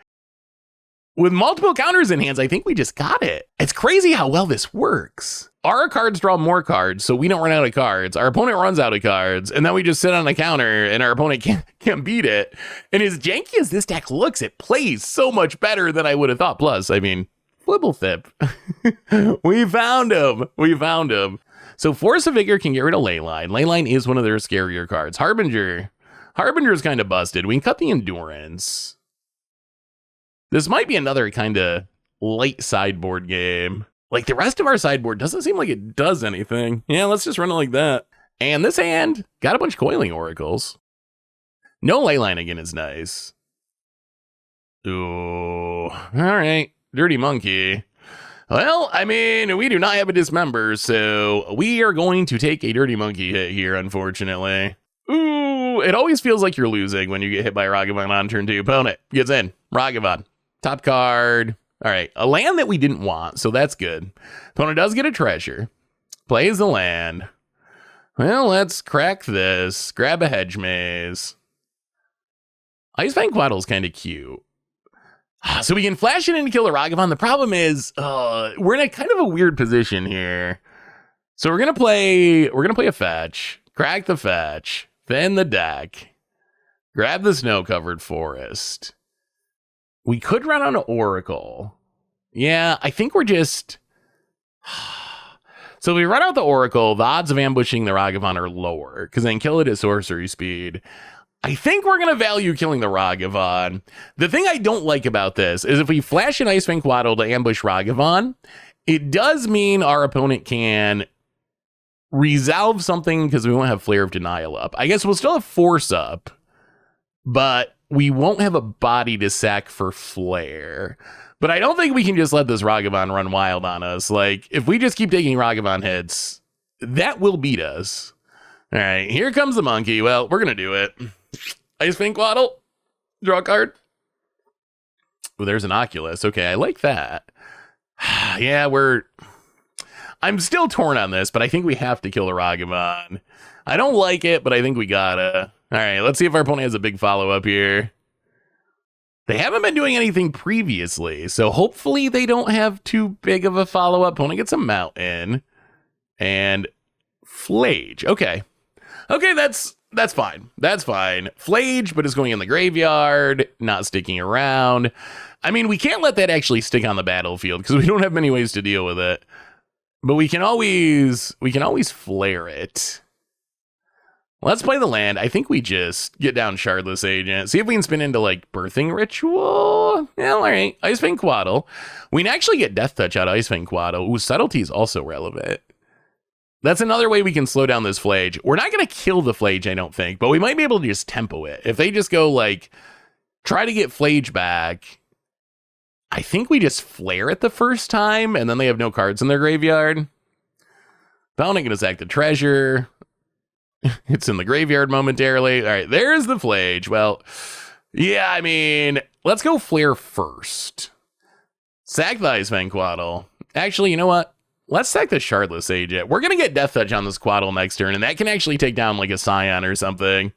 With multiple counters in hands, I think we just got it. It's crazy how well this works. Our cards draw more cards, so we don't run out of cards. Our opponent runs out of cards, and then we just sit on the counter, and our opponent can't beat it. And as janky as this deck looks, it plays so much better than I would have thought. Plus, I mean, Fblthp. We found him. So Force of Vigor can get rid of Leyline. Leyline is one of their scarier cards. Harbinger is kind of busted. We can cut the Endurance. This might be another kind of light sideboard game. Like, the rest of our sideboard doesn't seem like it does anything. Yeah, let's just run it like that. And this hand got a bunch of Coiling Oracles. No Leyline again is nice. Ooh, all right. Dirty Monkey. Well, I mean, we do not have a Dismember, so we are going to take a Dirty Monkey hit here, unfortunately. Ooh, it always feels like you're losing when you get hit by Ragavan on turn 2. Opponent gets in. Ragavan. Top card. All right, a land that we didn't want, so that's good. Opponent does get a treasure. Plays the land. Well, let's crack this. Grab a Hedge Maze. Icefang Quaddle's kind of cute. So we can flash it in to kill the Ragavan. The problem is, we're in a kind of a weird position here. So we're gonna play a fetch, crack the fetch, thin the deck, grab the snow-covered forest. We could run on an Oracle. Yeah, I think we're just... So if we run out the Oracle, the odds of ambushing the Ragavan are lower, because then kill it at sorcery speed. I think we're going to value killing the Ragavan. The thing I don't like about this is if we flash an Icefang Quaddle to ambush Ragavan, it does mean our opponent can resolve something because we won't have Flare of Denial up. I guess we'll still have Force up, but we won't have a body to sack for Flare. But I don't think we can just let this Ragavan run wild on us. Like, if we just keep taking Ragavan hits, that will beat us. All right, here comes the monkey. Well, we're going to do it. Icefang Quaddle. Draw a card. Oh, there's an Oculus. Okay, I like that. Yeah, I'm still torn on this, but I think we have to kill the Ragavan. I don't like it, but I think we gotta. All right, let's see if our opponent has a big follow-up here. They haven't been doing anything previously, so hopefully they don't have too big of a follow-up. Opponent gets a Mountain and Flage. Okay. Okay, that's fine. That's fine. Flage, but it's going in the graveyard, not sticking around. I mean, we can't let that actually stick on the battlefield because we don't have many ways to deal with it. But we can always flare it. Let's play the land. I think we just get down Shardless Agent. See if we can spin into, like, Birthing Ritual. Yeah, all right. Icefang Quaddle. We can actually get Death Touch out of Icefang Quaddle. Ooh, Subtlety is also relevant. That's another way we can slow down this Flage. We're not going to kill the Flage, I don't think, but we might be able to just tempo it. If they just go, like, try to get Flage back, I think we just flare it the first time, and then they have no cards in their graveyard. Opponent going to sack the treasure. It's in the graveyard momentarily. All right, there's the Flage. Well, yeah, I mean, let's go flare first. Sack the Icefang Quaddle. Actually, you know what? Let's sack the Shardless Agent. We're going to get Death Touch on this Quaddle next turn, and that can actually take down, like, a Scion or something.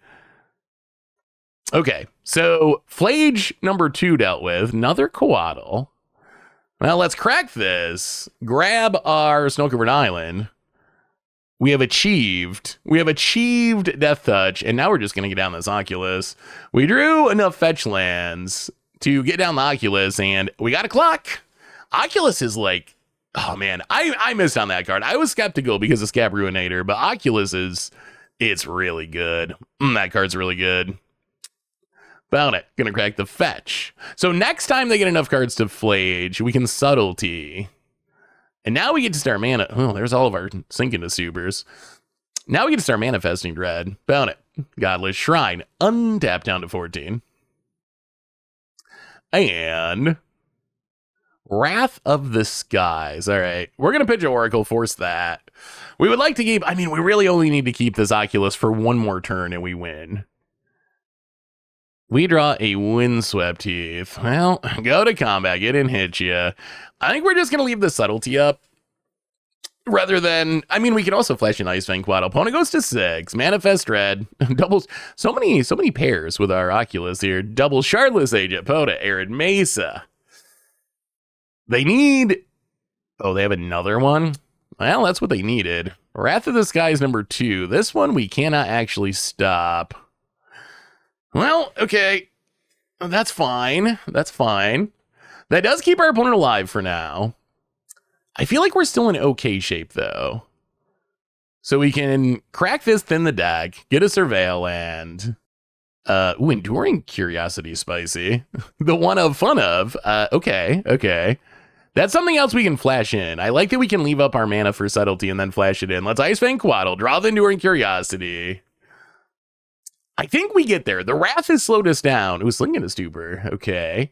Okay, so Flage number 2 dealt with. Another Quaddle. Well, let's crack this. Grab our Snow-Covered Island. We have achieved Death Touch, and now we're just going to get down this Oculus. We drew enough fetch lands to get down the Oculus, and we got a clock. Oculus is like, oh man, I missed on that card. I was skeptical because of Scab Ruinator, but Oculus it's really good. That card's really good. Found it. Gonna crack the fetch. So next time they get enough cards to Flage, we can Subtlety. And now we get to start there's all of our Sink into Supers. Now we get to start manifesting Dread. Found it. Godless Shrine. Untap down to 14. And Wrath of the Skies. All right. We're going to pitch Oracle, force that. We would like to keep, we really only need to keep this Oculus for one more turn and we win. We draw a Windswept Heath. Well, go to combat, get in, hit ya. I think we're just going to leave the Subtlety up. Rather than, we can also flash an Icefang Quaddle. Opponent goes to 6. Manifest Dread. Doubles. So many pairs with our Oculus here. Double Shardless Agent. Opponent. Arid Mesa. They need... Oh, they have another one? Well, that's what they needed. Wrath of the Skies number 2. This one we cannot actually stop. Well, okay. That's fine. That's fine. That does keep our opponent alive for now. I feel like we're still in okay shape, though. So we can crack this, thin the deck, get a Surveil land. Enduring Curiosity, spicy. The one of fun of. Okay. That's something else we can flash in. I like that we can leave up our mana for Subtlety and then flash it in. Let's Icefang Quaddle, draw the Enduring Curiosity. I think we get there. The Wrath has slowed us down. Ooh, Sling into Stupor. Okay.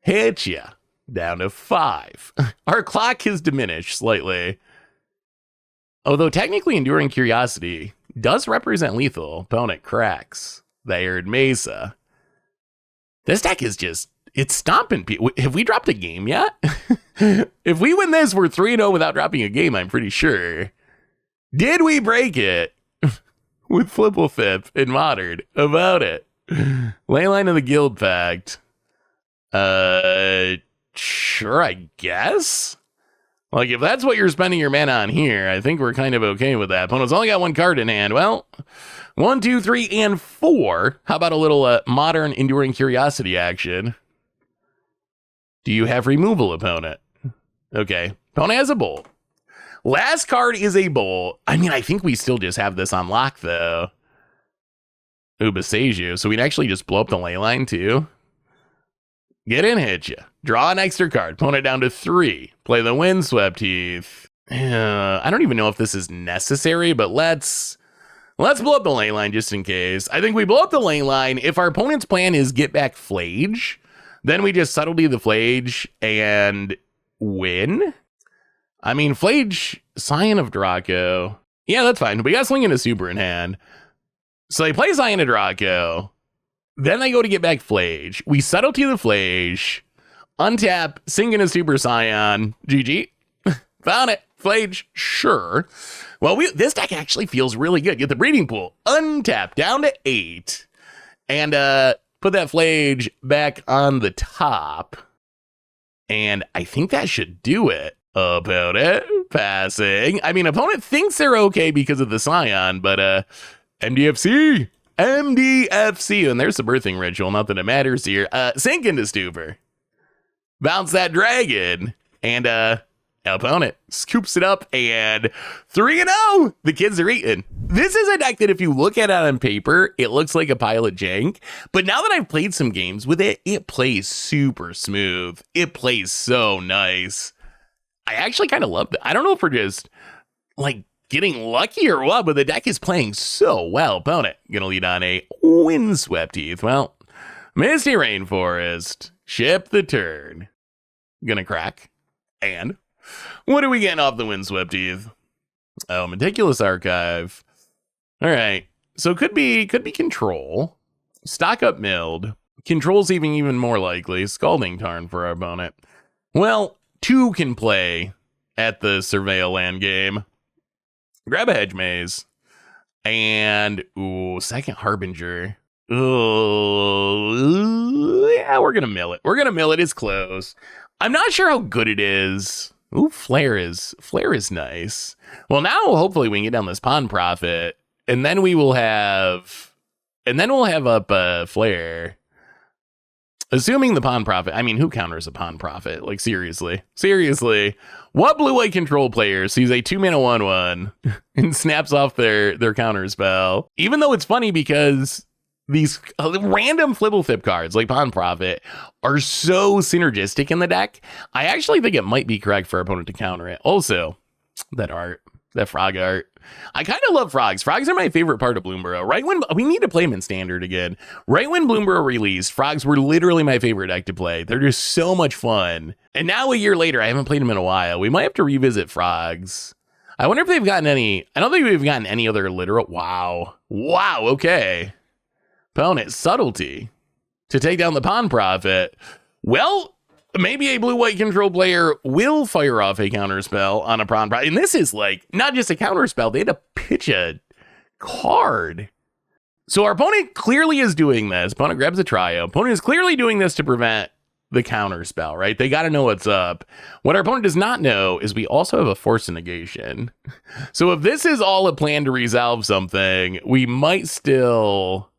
Hit ya. Down to 5. Our clock has diminished slightly. Although technically Enduring Curiosity does represent lethal. Opponent cracks the Arid Mesa. This deck is just, it's stomping people. Have we dropped a game yet? If we win this, we're 3-0 without dropping a game, I'm pretty sure. Did we break it? With Fblthp in Modern about it. Leyline of the Guild Pact. Sure, I guess? Like, if that's what you're spending your mana on here, I think we're kind of okay with that. Opponent's only got 1 card in hand. Well, 1, 2, 3, and 4. How about a little Modern Enduring Curiosity action? Do you have removal, opponent? Okay. Opponent has a Bolt. Last card is a Bolt. I think we still just have this on lock, though. Ooh, Boseiju. So we'd actually just blow up the Leyline, too. Get in, hit ya. Draw an extra card. Opponent down to 3. Play the Windswept Heath. I don't even know if this is necessary, but let's blow up the Leyline just in case. I think we blow up the Leyline. If our opponent's plan is get back Flage, then we just Subtlety the Flage and win. Flage, Scion of Draco. Yeah, that's fine. We got Sling into Super in hand. So they play Scion of Draco. Then they go to get back Flage. We Subtlety the Flage. Untap, sink into Super Scion. GG. Found it. Flage, sure. Well, this deck actually feels really good. Get the breeding pool. Untap, down to 8. And put that Flage back on the top. And I think that should do it. Opponent passing. I mean, opponent thinks they're okay because of the Scion, but MDFC. MDFC. And there's the birthing ritual. Not that it matters here. Sink into Stupor. Bounce that dragon. And opponent scoops it up and 3-0. The kids are eating. This is a deck that if you look at it on paper, it looks like a pile of jank. But now that I've played some games with it, it plays super smooth. It plays so nice. I actually kind of love it. I don't know if we're just like getting lucky or what, but the deck is playing so well. Opponent gonna lead on a Windswept Heath. Well, Misty Rainforest. Ship the turn. Gonna crack. And what are we getting off the Windswept Heath? Oh, Meticulous Archive. All right. So could be Control. Stock Up Mild. Control's even more likely. Scalding Tarn for our opponent. Well, 2 can play at the Surveil land game. Grab a Hedge Maze. And, ooh, Second Harbinger. Ooh, yeah, we're going to mill it. It's close. I'm not sure how good it is. Ooh, Flare is nice. Well, now hopefully we can get down this Pawn Prophet, and then we'll have up Flare. Assuming the Pawn Prophet. I mean, who counters a Pawn Prophet? Like seriously, what blue-white control player sees a 2-mana 1/1 and snaps off their counter spell? Even though it's funny because these random Fblthp cards like Pawn Prophet are so synergistic in the deck. I actually think it might be correct for our opponent to counter it. Also, that frog art. I kind of love frogs. Frogs are my favorite part of Bloomburrow. Right when we need to play them in standard again. Right when Bloomburrow released, frogs were literally my favorite deck to play. They're just so much fun. And now a year later, I haven't played them in a while. We might have to revisit frogs. I wonder if they've gotten any. I don't think we've gotten any other literal. Wow. Okay. Opponent Subtlety to take down the Pawn Prophet. Well, maybe a blue-white control player will fire off a counterspell on a Pawn Prophet. And this is like not just a counterspell, they had to pitch a card. So our opponent clearly is doing this. Opponent grabs a trio. Opponent is clearly doing this to prevent the counterspell, right? They got to know what's up. What our opponent does not know is we also have a Force of Negation. So if this is all a plan to resolve something, we might still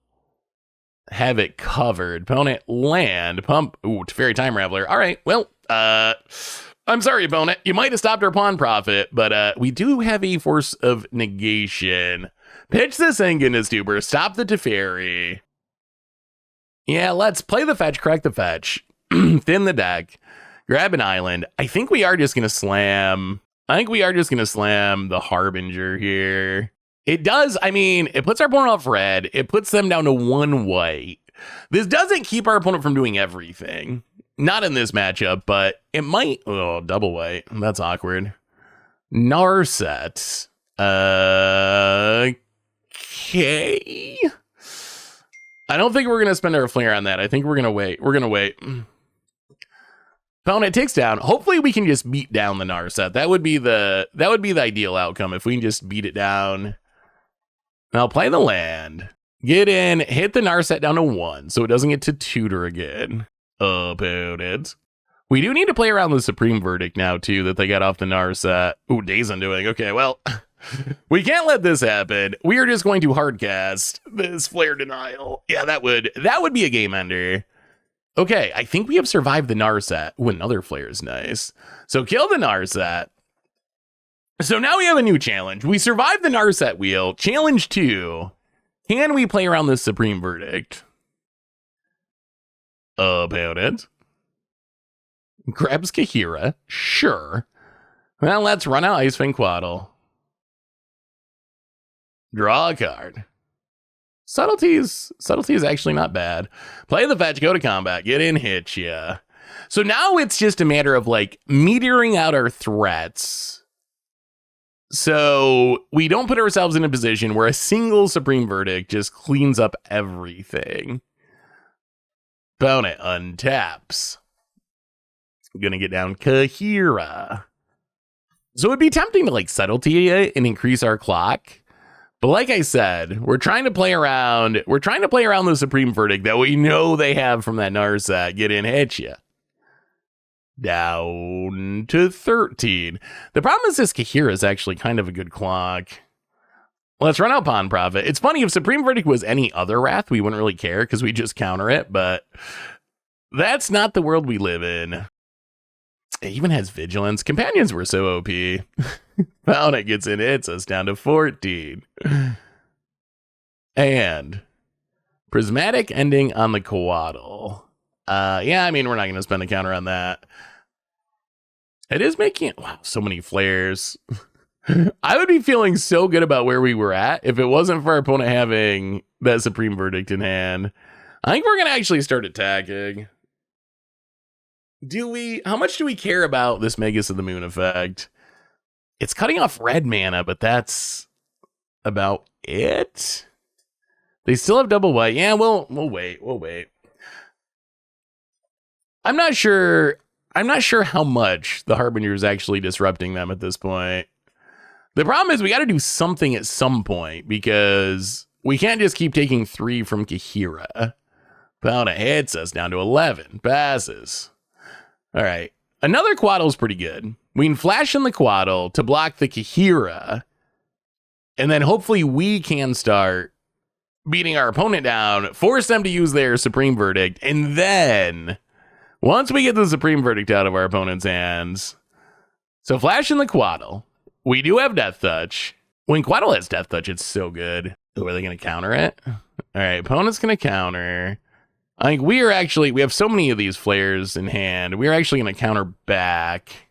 have it covered. Opponent land pump. Ooh, Teferi Time Raveler. All right. Well, I'm sorry, opponent. You might have stopped our Pawn Prophet, but we do have a Force of Negation. Pitch the Sink into Stupor. Stop the Teferi. Yeah, let's play the fetch. Correct the fetch. Thin the deck. Grab an island. I think we are just gonna slam. The Harbinger here. It does, I mean, it puts our opponent off red. It puts them down to 1 white. This doesn't keep our opponent from doing everything. Not in this matchup, but it might. Oh, double white. That's awkward. Narset. Okay. I don't think we're going to spend our flare on that. I think we're going to wait. Opponent takes down. Hopefully we can just beat down the Narset. That would be the ideal outcome if we can just beat it down. Now play the land. Get in, hit the Narset down to 1 so it doesn't get to tutor again. Opponent. We do need to play around the Supreme Verdict now too that they got off the Narset. Ooh, Days Undoing. Okay, well, we can't let this happen. We are just going to hardcast this Flare Denial. Yeah, that would be a game ender. Okay, I think we have survived the Narset. Ooh, another Flare is nice. So kill the Narset. So now we have a new challenge. We survived the Narset wheel. Challenge 2. Can we play around this Supreme Verdict? Opponent. Grabs Kahira. Sure. Well, let's run out Icefang Quaddle. Draw a card. Subtlety is actually not bad. Play the fetch, go to combat, get in, hit ya. So now it's just a matter of like metering out our threats. So we don't put ourselves in a position where a single Supreme Verdict just cleans up everything. Opponent untaps. Gonna get down Kahira. So it'd be tempting to like subtlety it and increase our clock. But like I said, we're trying to play around. We're trying to play around the Supreme Verdict that we know they have from that Narset. Get in, hit ya. Down to 13. The problem is this Kahira is actually kind of a good clock. Let's run out Pawn Profit. It's funny, if Supreme Verdict was any other Wrath, we wouldn't really care because we just counter it, but that's not the world we live in. It even has Vigilance. Companions were so OP. Found it gets in, hits us down to 14. And Prismatic ending on the Coatl. Yeah, I mean, we're not going to spend a counter on that. It is making it, wow, so many flares. I would be feeling so good about where we were at if it wasn't for our opponent having that Supreme Verdict in hand. I think we're going to actually start attacking. Do we? How much do we care about this Magus of the Moon effect? It's cutting off red mana, but that's about it. They still have double white. Yeah, we'll wait. We'll wait. I'm not sure how much the Harbinger is actually disrupting them at this point. The problem is we got to do something at some point because we can't just keep taking 3 from Kahira. Pauna hits us down to 11. Passes. All right. Another Coatl is pretty good. We can flash in the Coatl to block the Kahira. And then hopefully we can start beating our opponent down, force them to use their Supreme Verdict. And then once we get the Supreme Verdict out of our opponent's hands, so flash in the Coatl. We do have Death Touch. When Coatl has Death Touch, it's so good. Ooh, are they going to counter it? All right, opponent's going to counter. I think we have so many of these flares in hand. We're actually going to counter back.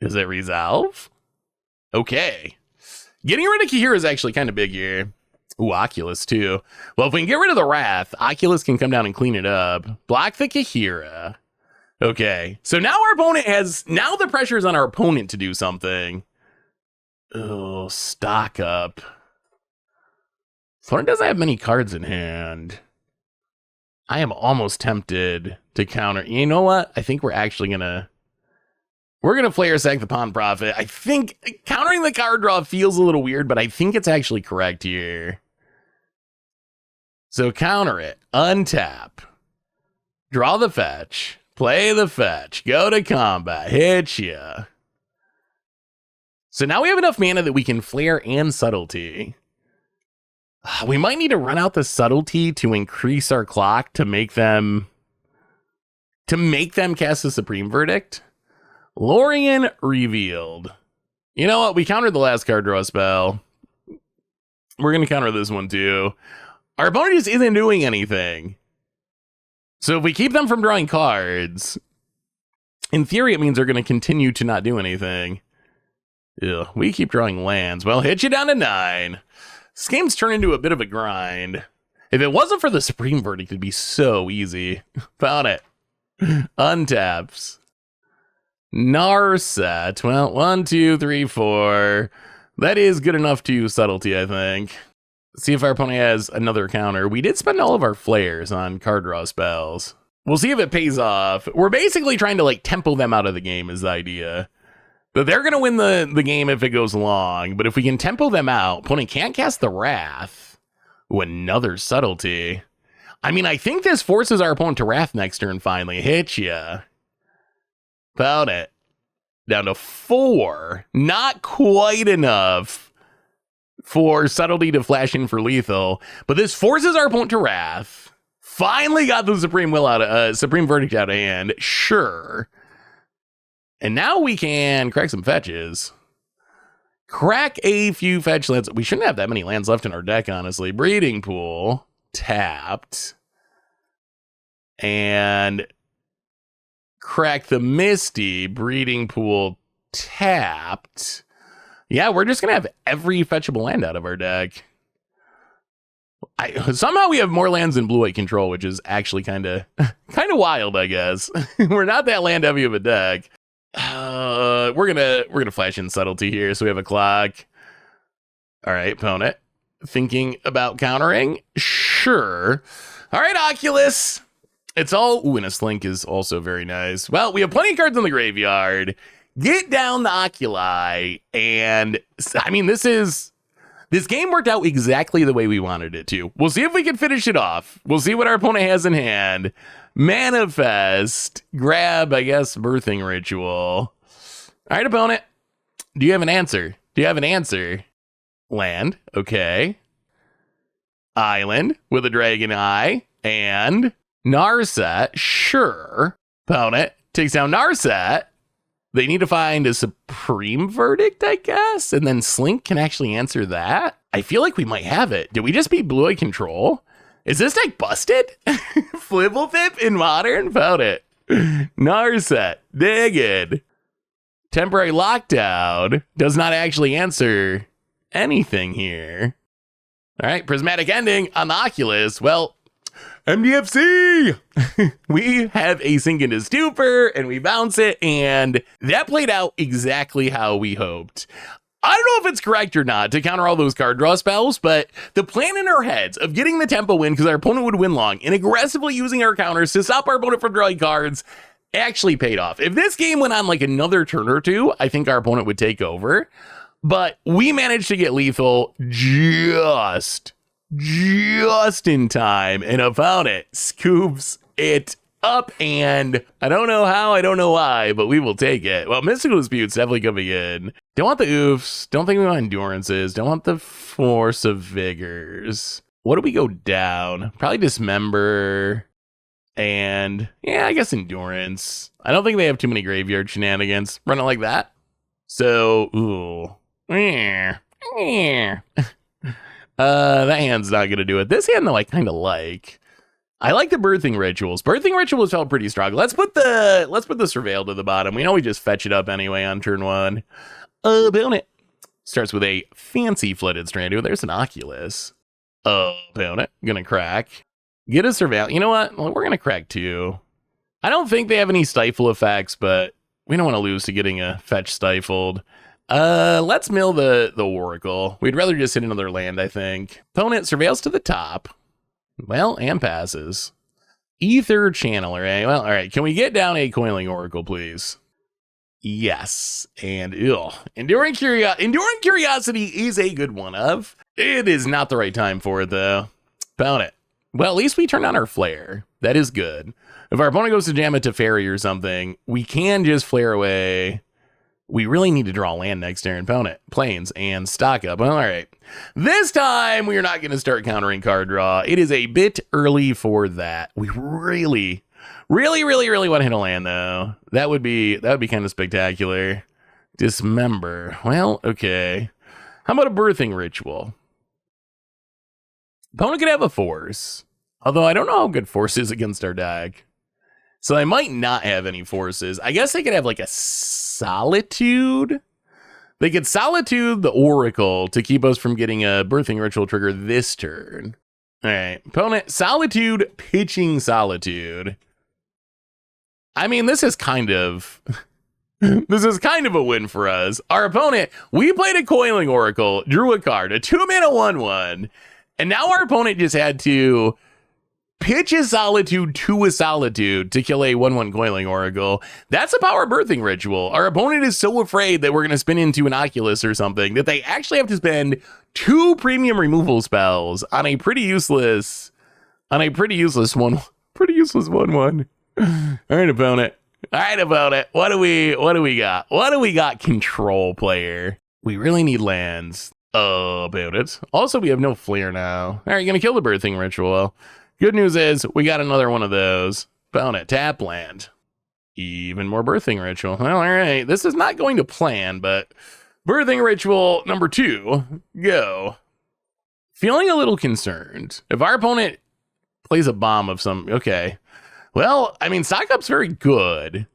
Does it resolve? Okay. Getting rid of Kahira is actually kind of big here. Ooh, Oculus too. Well, if we can get rid of the Wrath, Oculus can come down and clean it up. Block the Kahira. Okay, so now now the pressure is on our opponent to do something. Oh, stock up. Thorn doesn't have many cards in hand. I am almost tempted to counter. You know what? I think we're gonna Flare Sack the Pawn Profit. I think countering the card draw feels a little weird, but I think it's actually correct here. So counter it, untap, draw the fetch, play the fetch, go to combat, hit ya. So now we have enough mana that we can Flare and Subtlety. We might need to run out the Subtlety to increase our clock to make them cast the Supreme Verdict. Lorien revealed. You know what? We countered the last card draw spell. We're going to counter this one too. Our opponent just isn't doing anything. So if we keep them from drawing cards, in theory, it means they're going to continue to not do anything. Ugh, we keep drawing lands. Well, hit you down to 9. This game's turned into a bit of a grind. If it wasn't for the Supreme Verdict, it'd be so easy. Found it. Untaps. Narset. Well, 1, 2, 3, 4. That is good enough to use Subtlety, I think. See if our opponent has another counter. We did spend all of our flares on card draw spells. We'll see if it pays off. We're basically trying to like tempo them out of the game is the idea. But they're going to win the game if it goes long. But if we can tempo them out, opponent can't cast the Wrath. Ooh, another Subtlety. I mean, I think this forces our opponent to Wrath next turn finally. Hit ya. Found it. Down to 4. Not quite enough for Subtlety to flash in for lethal. But this forces our opponent to Wrath. Finally got the Supreme Verdict out of hand. Sure. And now we can crack some fetches. Crack a few fetch lands. We shouldn't have that many lands left in our deck, honestly. Breeding Pool. Tapped. And crack the Misty. Breeding Pool. Tapped. Yeah, we're just going to have every fetchable land out of our deck. Somehow we have more lands than blue-white control, which is actually kind of wild, I guess. We're not that land heavy of a deck. We're gonna flash in Subtlety here, so we have a clock. All right, opponent. Thinking about countering? Sure. All right, Oculus. It's all, ooh, and a Slink is also very nice. Well, we have plenty of cards in the graveyard. Get down the Oculi, and I mean, this game worked out exactly the way we wanted it to. We'll see if we can finish it off. We'll see what our opponent has in hand. Manifest, grab, I guess, Birthing Ritual. All right, opponent. Do you have an answer? Do you have an answer? Land, okay. Island with a Dragon Eye, and Narset, sure. Opponent takes down Narset. They need to find a Supreme Verdict, I guess, and then Slink can actually answer that. I feel like we might have it. Did we just beat Blue-Eye Control? Is this deck busted? Fblthp in Modern? Found it. Narset, digging. Temporary Lockdown does not actually answer anything here. All right, Prismatic Ending on the Oculus. Well, MDFC! We have a Sink into Stupor, and we bounce it, and that played out exactly how we hoped. I don't know if it's correct or not to counter all those card draw spells, but the plan in our heads of getting the tempo win because our opponent would win long and aggressively using our counters to stop our opponent from drawing cards actually paid off. If this game went on like another turn or two, I think our opponent would take over, but we managed to get lethal just in time, and opponent scoops it up, and I don't know how, I don't know why, but we will take it. Well, Mystical Dispute's definitely coming in. Don't want the oofs, don't think we want endurances, don't want the Force of Vigors. What do we go down? Probably Dismember, and yeah, I guess endurance. I don't think they have too many graveyard shenanigans. Run it like that. So, ooh. That hand's not gonna do it. This hand though, I kind of like. I like the Birthing Rituals. Birthing Rituals felt pretty strong. Let's put the Surveil to the bottom. We know we just fetch it up anyway on turn one. Opponent starts with a fancy Flooded Strand. Ooh, there's an Oculus. Opponent gonna crack. Get a Surveil. You know what? Well, we're gonna crack too. I don't think they have any stifle effects, but we don't want to lose to getting a fetch stifled. Let's mill the Oracle. We'd rather just hit another land, I think. Opponent Surveils to the top. Well, and passes. Ether Channeler, eh? Well, all right. Can we get down a Coiling Oracle, please? Yes. And, Enduring Curiosity is a good one of. It is not the right time for it, though. Opponent. Well, at least we turned on our Flare. That is good. If our opponent goes to jam it to Fairy or something, we can just flare away. We really need to draw land next turn. Opponent, Plains, and stock up. Well, all right. This time, we are not going to start countering card draw. It is a bit early for that. We really want to hit a land, though. That would be kind of spectacular. Dismember. Well, okay. How about a Birthing Ritual? Opponent could have a Force. Although, I don't know how good Force is against our deck. So I might not have any forces. I guess they could have like a Solitude. They could Solitude the Oracle to keep us from getting a Birthing Ritual trigger this turn. All right, opponent Solitude, pitching Solitude. I mean, this is kind of a win for us. Our opponent, we played a Coiling Oracle, drew a card, a 2-mana 1/1, and now our opponent just had to pitch a Solitude to a Solitude to kill a 1/1 Coiling Oracle. That's a power Birthing Ritual. Our opponent is so afraid that we're going to spin into an Oculus or something that they actually have to spend 2 premium removal spells on a pretty useless 1/1. All right, opponent. What do we got? What do we got, control player? We really need lands. About it. Also, we have no Flare now. All right, gonna kill the Birthing Ritual. Good news is we got another one of those. Opponent, tap land. Even more Birthing Ritual. Well, all right. This is not going to plan, but Birthing Ritual number 2. Go. Feeling a little concerned. If our opponent plays a bomb of some... Okay. Well, I mean, stock up's very good,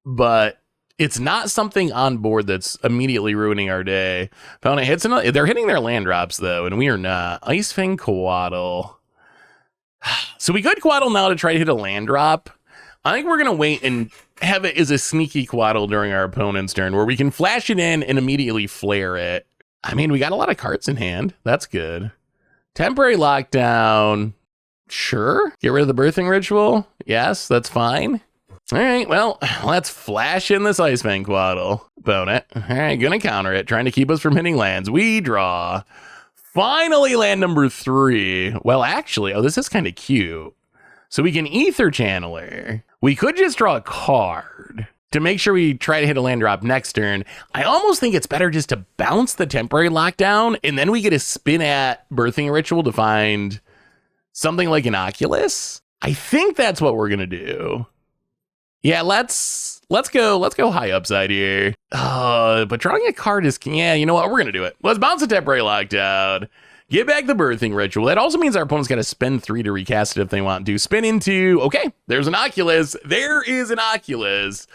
but it's not something on board that's immediately ruining our day. Opponent hits another... They're hitting their land drops, though, and we are not. Ice Fang Coatl. So we could Coatl now to try to hit a land drop. I think we're going to wait and have it as a sneaky Coatl during our opponent's turn where we can flash it in and immediately flare it. I mean, we got a lot of cards in hand. That's good. Temporary Lockdown. Sure. Get rid of the birthing ritual. Yes, that's fine. All right, well, let's flash in this Iceman Quaddle. Opponent. All right, gonna counter it, trying to keep us from hitting lands. We draw. Finally, land number 3. Well, actually, oh, this is kind of cute. So we can Ether Channeler. We could just draw a card to make sure we try to hit a land drop next turn. I almost think it's better just to bounce the temporary lockdown, and then we get a spin at Birthing Ritual to find something like an Oculus. I think that's what we're gonna do. Yeah, let's go high upside here. But drawing a card is, yeah, you know what? We're gonna do it. Let's bounce a temporary lockdown. Get back the Birthing Ritual. That also means our opponent's got to spend 3 to recast it if they want to. Spin into, okay, there's an Oculus. There is an Oculus.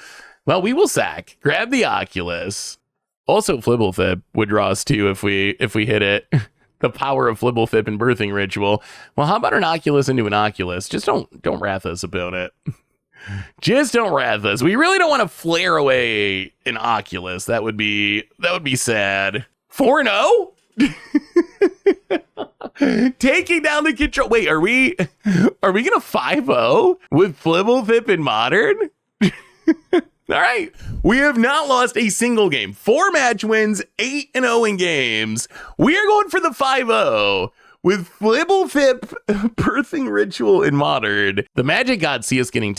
Well, we will sack. Grab the Oculus. Also, Fblthp would draw us 2 if we hit it. The power of Fblthp and Birthing Ritual. Well, how about an Oculus into an Oculus? Just don't wrath us, opponent. Just don't wrath us. We really don't want to flare away an Oculus. That would be sad. 4-0? Taking down the control. Wait, are we gonna 5-0 with Fblthp in Modern? All right, we have not lost a single game. 4 match wins, 8-0 in games. We are going for the 5-0 with Fblthp, Birthing Ritual in Modern. The Magic gods see us getting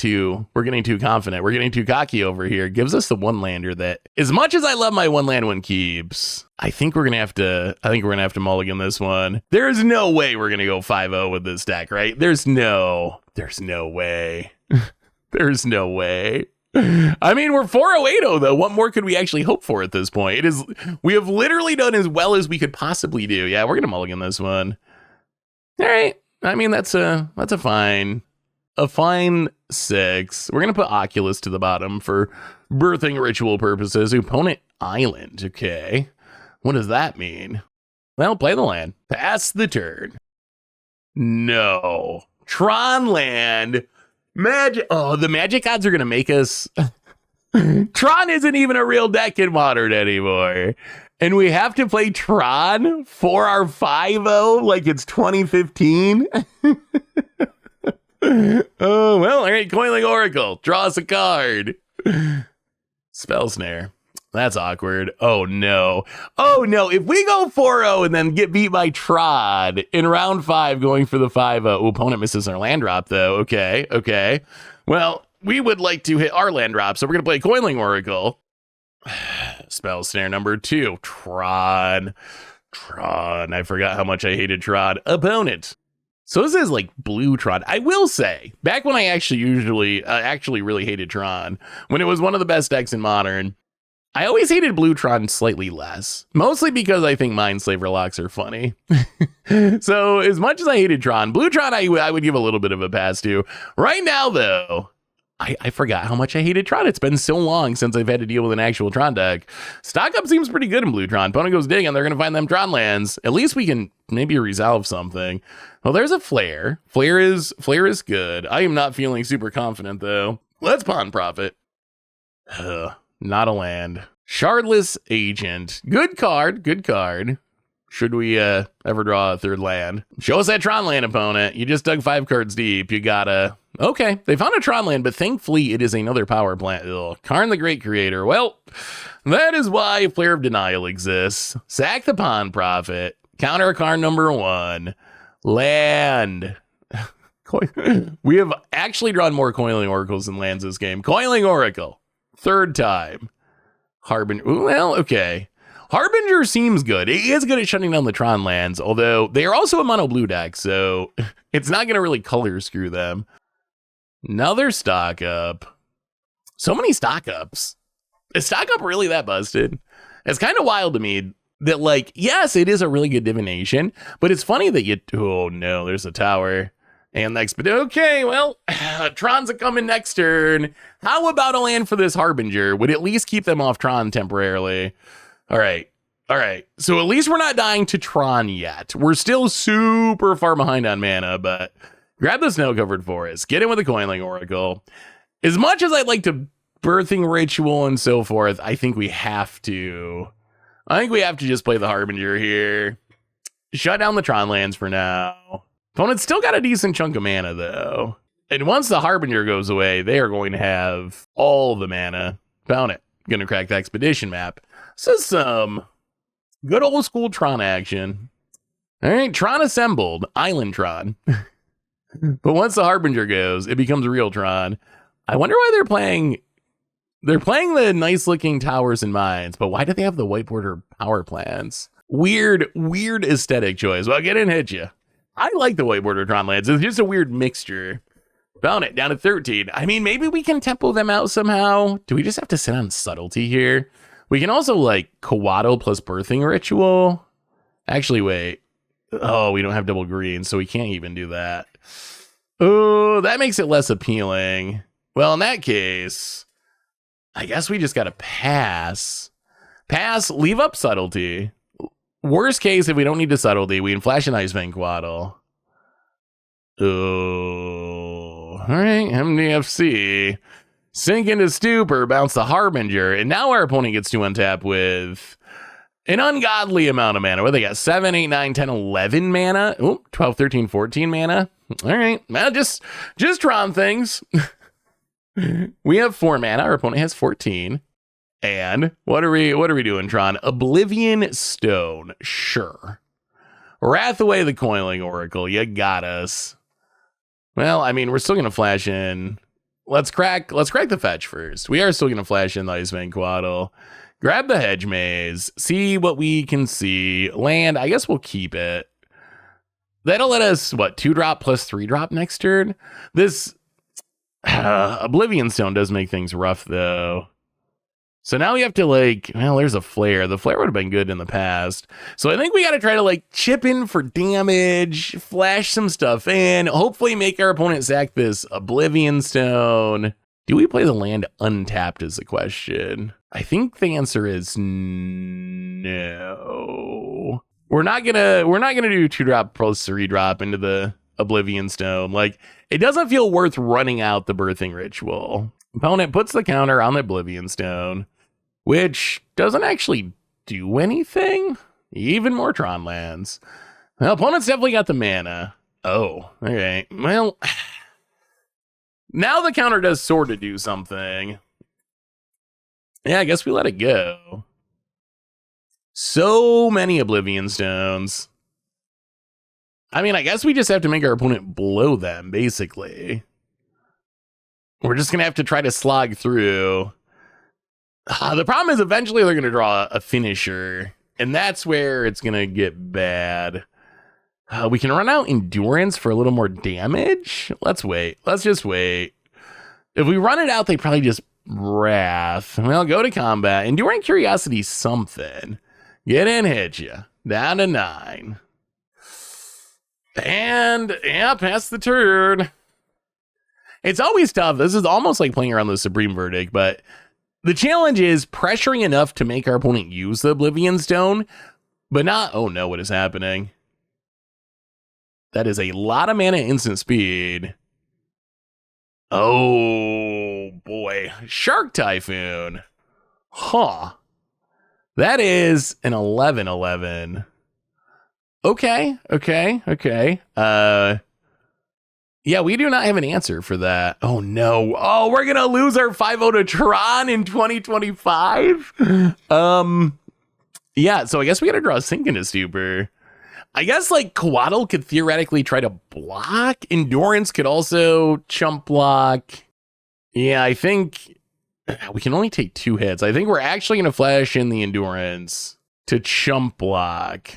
we're getting too confident. We're getting too cocky over here. Gives us the 1-lander that, as much as I love my 1-land 1 keeps, I think we're gonna have to mulligan this one. There is no way we're gonna go 5-0 with this deck, right? There's no way. There's no way. I mean, we're 4-0-8-0 though. What more could we actually hope for at this point? We have literally done as well as we could possibly do. Yeah, we're gonna mulligan this one. All right. I mean, that's a fine 6. We're gonna put Oculus to the bottom for Birthing Ritual purposes. Opponent Island. Okay. What does that mean? Well, play the land. Pass the turn. No. Tron land. Magic. Oh, the Magic gods are gonna make us. Tron isn't even a real deck in Modern anymore. And we have to play Tron for our 5-0 like it's 2015. Oh, well, all right. Coiling Oracle. Draw us a card. Spell Snare. That's awkward. Oh, no. Oh, no. If we go 4-0 and then get beat by Trod in round 5 going for the 5-0. Opponent misses our land drop, though. Okay. Well, we would like to hit our land drop, so we're going to play Coiling Oracle. Spell Snare number 2. Tron. I forgot how much I hated Trod. Opponent. So this is like blue Tron. I will say, back when I actually really hated Tron, when it was one of the best decks in Modern, I always hated blue Tron slightly less. Mostly because I think Mindslaver locks are funny. So as much as I hated Tron, blue Tron I would give a little bit of a pass to. Right now, though, I forgot how much I hated Tron. It's been so long since I've had to deal with an actual Tron deck. Stock up seems pretty good in blue Tron. Opponent goes dig and they're going to find them Tron lands. At least we can maybe resolve something. Well, there's a Flare. Flare is good. I am not feeling super confident, though. Let's Pawn Profit. Not a land. Shardless Agent. Good card. Should we ever draw a 3rd land? Show us that Tron land, opponent. You just dug 5 cards deep. You gotta... Okay, they found a Tron land, but thankfully it is another power plant. Ugh. Karn the Great Creator. Well, that is why Flare of Denial exists. Sack the Pawn Profit. Counter Karn number 1. Land. We have actually drawn more Coiling Oracles than lands this game. Coiling Oracle. 3rd time. Harbinger. Well, okay. Harbinger seems good. It is good at shutting down the Tron lands, although they are also a mono blue deck, so it's not going to really color screw them. Another stock up. So many stock ups. Is stock up really that busted? It's kind of wild to me that, like, yes, it is a really good divination, but it's funny that oh no, there's a tower. And next, but okay, well, Tron's a coming next turn. How about a land for this Harbinger? Would at least keep them off Tron temporarily. All right. So at least we're not dying to Tron yet. We're still super far behind on mana, but grab the Snow-Covered Forest. Get in with the Coiling Oracle. As much as I'd like to Birthing Ritual and so forth, I think we have to just play the Harbinger here. Shut down the Tron lands for now. Opponent's still got a decent chunk of mana, though. And once the Harbinger goes away, they are going to have all the mana. Found it. Gonna crack the Expedition map. So some good old school Tron action. All right, Tron assembled. Island Tron. But once the Harbinger goes, it becomes real Tron. I wonder why they're playing the nice looking towers and mines, but why do they have the white border power plants? Weird aesthetic choice. Well, get in, hit you. I like the white border Tron lands. It's just a weird mixture. Found it down to 13. I mean, maybe we can tempo them out somehow. Do we just have to sit on subtlety here? We can also like Coatl plus birthing ritual. Actually, wait. Oh, we don't have double green, so we can't even do that. Oh, that makes it less appealing. Well, in that case, I guess we just got to pass. Pass, leave up subtlety. Worst case, if we don't need the subtlety, we can flash an Icefang Coatl. Oh, all right, MDFC. Sink into Stupor, bounce the Harbinger, and now our opponent gets to untap with an ungodly amount of mana. What they got? 7, 8, 9, 10, 11 mana. Oh, 12, 13, 14 mana. All right, well, just Tron things. We have 4 mana. Our opponent has 14. And what are we doing, Tron? Oblivion Stone. Sure. Wrathaway the Coiling Oracle. You got us. Well, I mean, we're still gonna flash in. Let's crack the fetch first. We are still gonna flash in the Icefang Coatl. Grab the Hedge Maze. See what we can see. Land. I guess we'll keep it. That'll let us, what, 2-drop plus 3-drop next turn? This Oblivion Stone does make things rough, though. So now we have to, like, well, there's a Flare. The Flare would have been good in the past. So I think we got to try to, like, chip in for damage, flash some stuff in, hopefully make our opponent sack this Oblivion Stone. Do we play the land untapped is the question. I think the answer is no. We're not gonna do 2-drop plus 3-drop into the Oblivion Stone. Like, it doesn't feel worth running out the Birthing Ritual. Opponent puts the counter on the Oblivion Stone, which doesn't actually do anything. Even more Tron lands. Well, opponent's definitely got the mana. Oh, okay. Well, now the counter does sort of do something. Yeah, I guess we let it go. So many Oblivion Stones. I mean, I guess we just have to make our opponent blow them, basically. We're just going to have to try to slog through. The problem is eventually they're going to draw a finisher, and that's where it's going to get bad. We can run out Endurance for a little more damage. Let's wait. Let's just wait. If we run it out, they probably just Wrath. Well, go to combat. Enduring Curiosity something. Get in, hit you. Down to 9. And, yeah, pass the turn. It's always tough. This is almost like playing around the Supreme Verdict, but the challenge is pressuring enough to make our opponent use the Oblivion Stone, but not... Oh no, what is happening? That is a lot of mana instant speed. Oh, boy. Shark Typhoon. Huh. That is an 11/11. Okay. Yeah, we do not have an answer for that. Oh, no. Oh, we're going to lose our 5-0 to Tron in 2025? Yeah, so I guess we got to draw a Sink into Stupor. I guess, like, Coatl could theoretically try to block. Endurance could also chump block. Yeah, I think we can only take 2 hits. I think we're actually going to flash in the Endurance to chump block.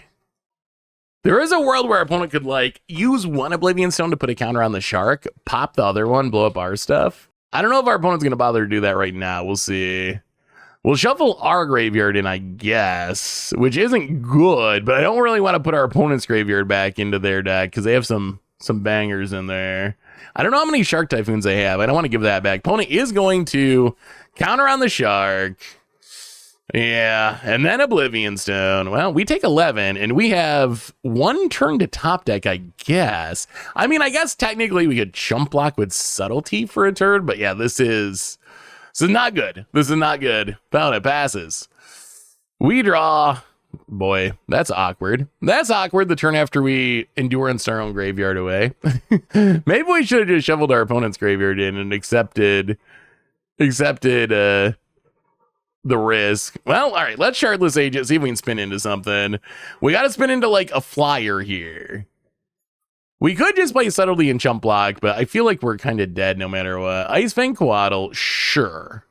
There is a world where our opponent could, like, use one Oblivion Stone to put a counter on the Shark, pop the other one, blow up our stuff. I don't know if our opponent's going to bother to do that right now. We'll see. We'll shuffle our graveyard in, I guess, which isn't good, but I don't really want to put our opponent's graveyard back into their deck because they have some bangers in there. I don't know how many Shark Typhoons they have. I don't want to give that back. Opponent is going to counter on the Shark. Yeah, and then Oblivion Stone. Well, we take 11, and we have 1 turn to top deck, I guess. I mean, I guess technically we could chump block with Subtlety for a turn, but yeah, this is not good. This is not good. Found it, passes. We draw. boy, that's awkward. That's awkward the turn after we endurance our own graveyard away. Maybe we should have just shoveled our opponent's graveyard in and accepted the risk. Well, all right, let's Shardless Agent, see if we can spin into something. We got to spin into like a flyer here. We could just play Subtlety and Chump Block, but I feel like we're kind of dead no matter what. Ice Fang Coatl, sure.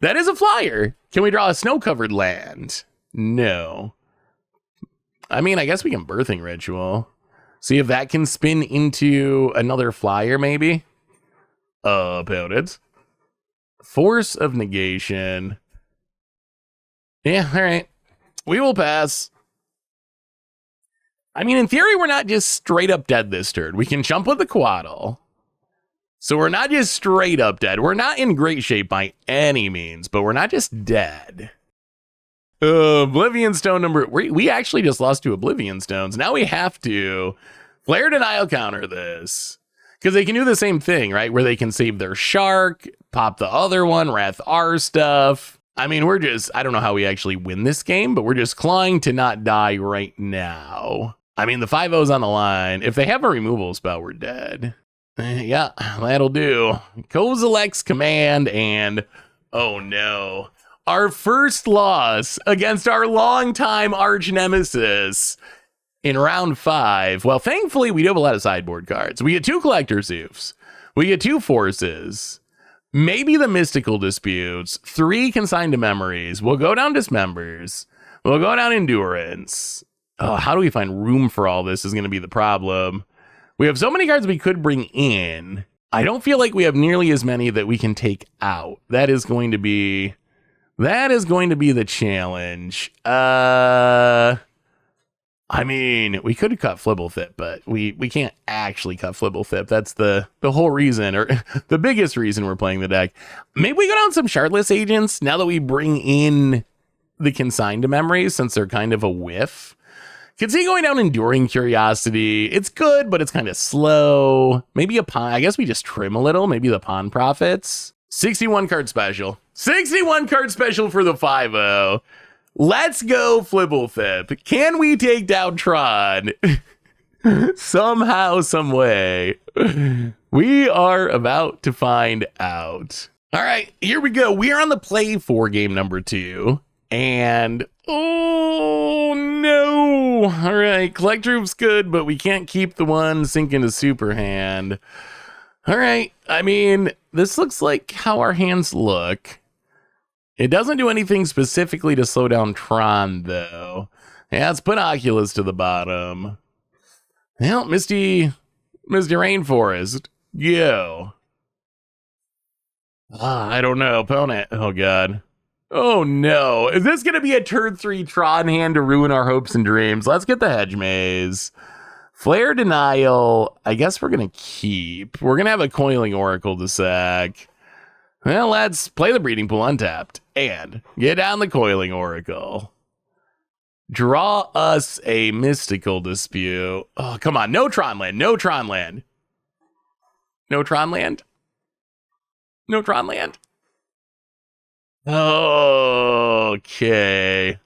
That is a flyer. Can we draw a snow-covered land? No. I mean, I guess we can Birthing Ritual. See if that can spin into another flyer, maybe? Opponent. Force of Negation. Yeah, all right. We will pass. I mean, in theory, we're not just straight up dead this turn. We can jump with the Coatl. So we're not just straight up dead. We're not in great shape by any means, but we're not just dead. Oblivion Stone number... We actually just lost to Oblivion Stones. Now we have to Flare Denial counter this. Because they can do the same thing, right? Where they can save their Shark, pop the other one, Wrath R stuff. I mean, we're just... I don't know how we actually win this game, but we're just clawing to not die right now. I mean, the 5-0's on the line. If they have a removal spell, we're dead. Yeah, that'll do. Kozilek's Command and... oh no. Our first loss against our longtime arch nemesis in round 5. Well, thankfully, we do have a lot of sideboard cards. We get 2 Collector Ouphes. We get 2 Forces. Maybe the Mystical Disputes. 3 Consigned to Memories. We'll go down Dismembers. We'll go down Endurance. Oh, how do we find room for all this is going to be the problem. We have so many cards we could bring in. I don't feel like we have nearly as many that we can take out. That is going to be the challenge. I mean, we could have cut Fblthp, but we can't actually cut Fblthp. That's the whole reason, or the biggest reason we're playing the deck. Maybe we go down some Shardless Agents now that we bring in the Consigned to Memories, since they're kind of a whiff. Could see going down Enduring Curiosity. It's good, but it's kind of slow. Maybe a Pawn. I guess we just trim a little. Maybe the Pawn Profits. 61 card special. 61 card special for the 5-0. Let's go, Fblthp. Can we take down Tron? Somehow, some way. We are about to find out. All right, here we go. We are on the play for game number 2. And, oh no. All right, Collector Ouphes good, but we can't keep the one sink into super hand. All right, I mean, this looks like how our hands look. It doesn't do anything specifically to slow down Tron, though. Yeah, let's put Oculus to the bottom. Well, Misty Rainforest, go. I don't know, opponent. Oh, God. Oh, no. Is this going to be a turn 3 Tron hand to ruin our hopes and dreams? Let's get the Hedge Maze. Flare Denial, I guess we're going to keep. We're going to have a Coiling Oracle to sack. Well, let's play the Breeding Pool untapped and get down the Coiling Oracle. Draw us a Mystical Dispute. Oh, come on. No Tron land. No Tron land. No Tron land. No Tron land. Okay.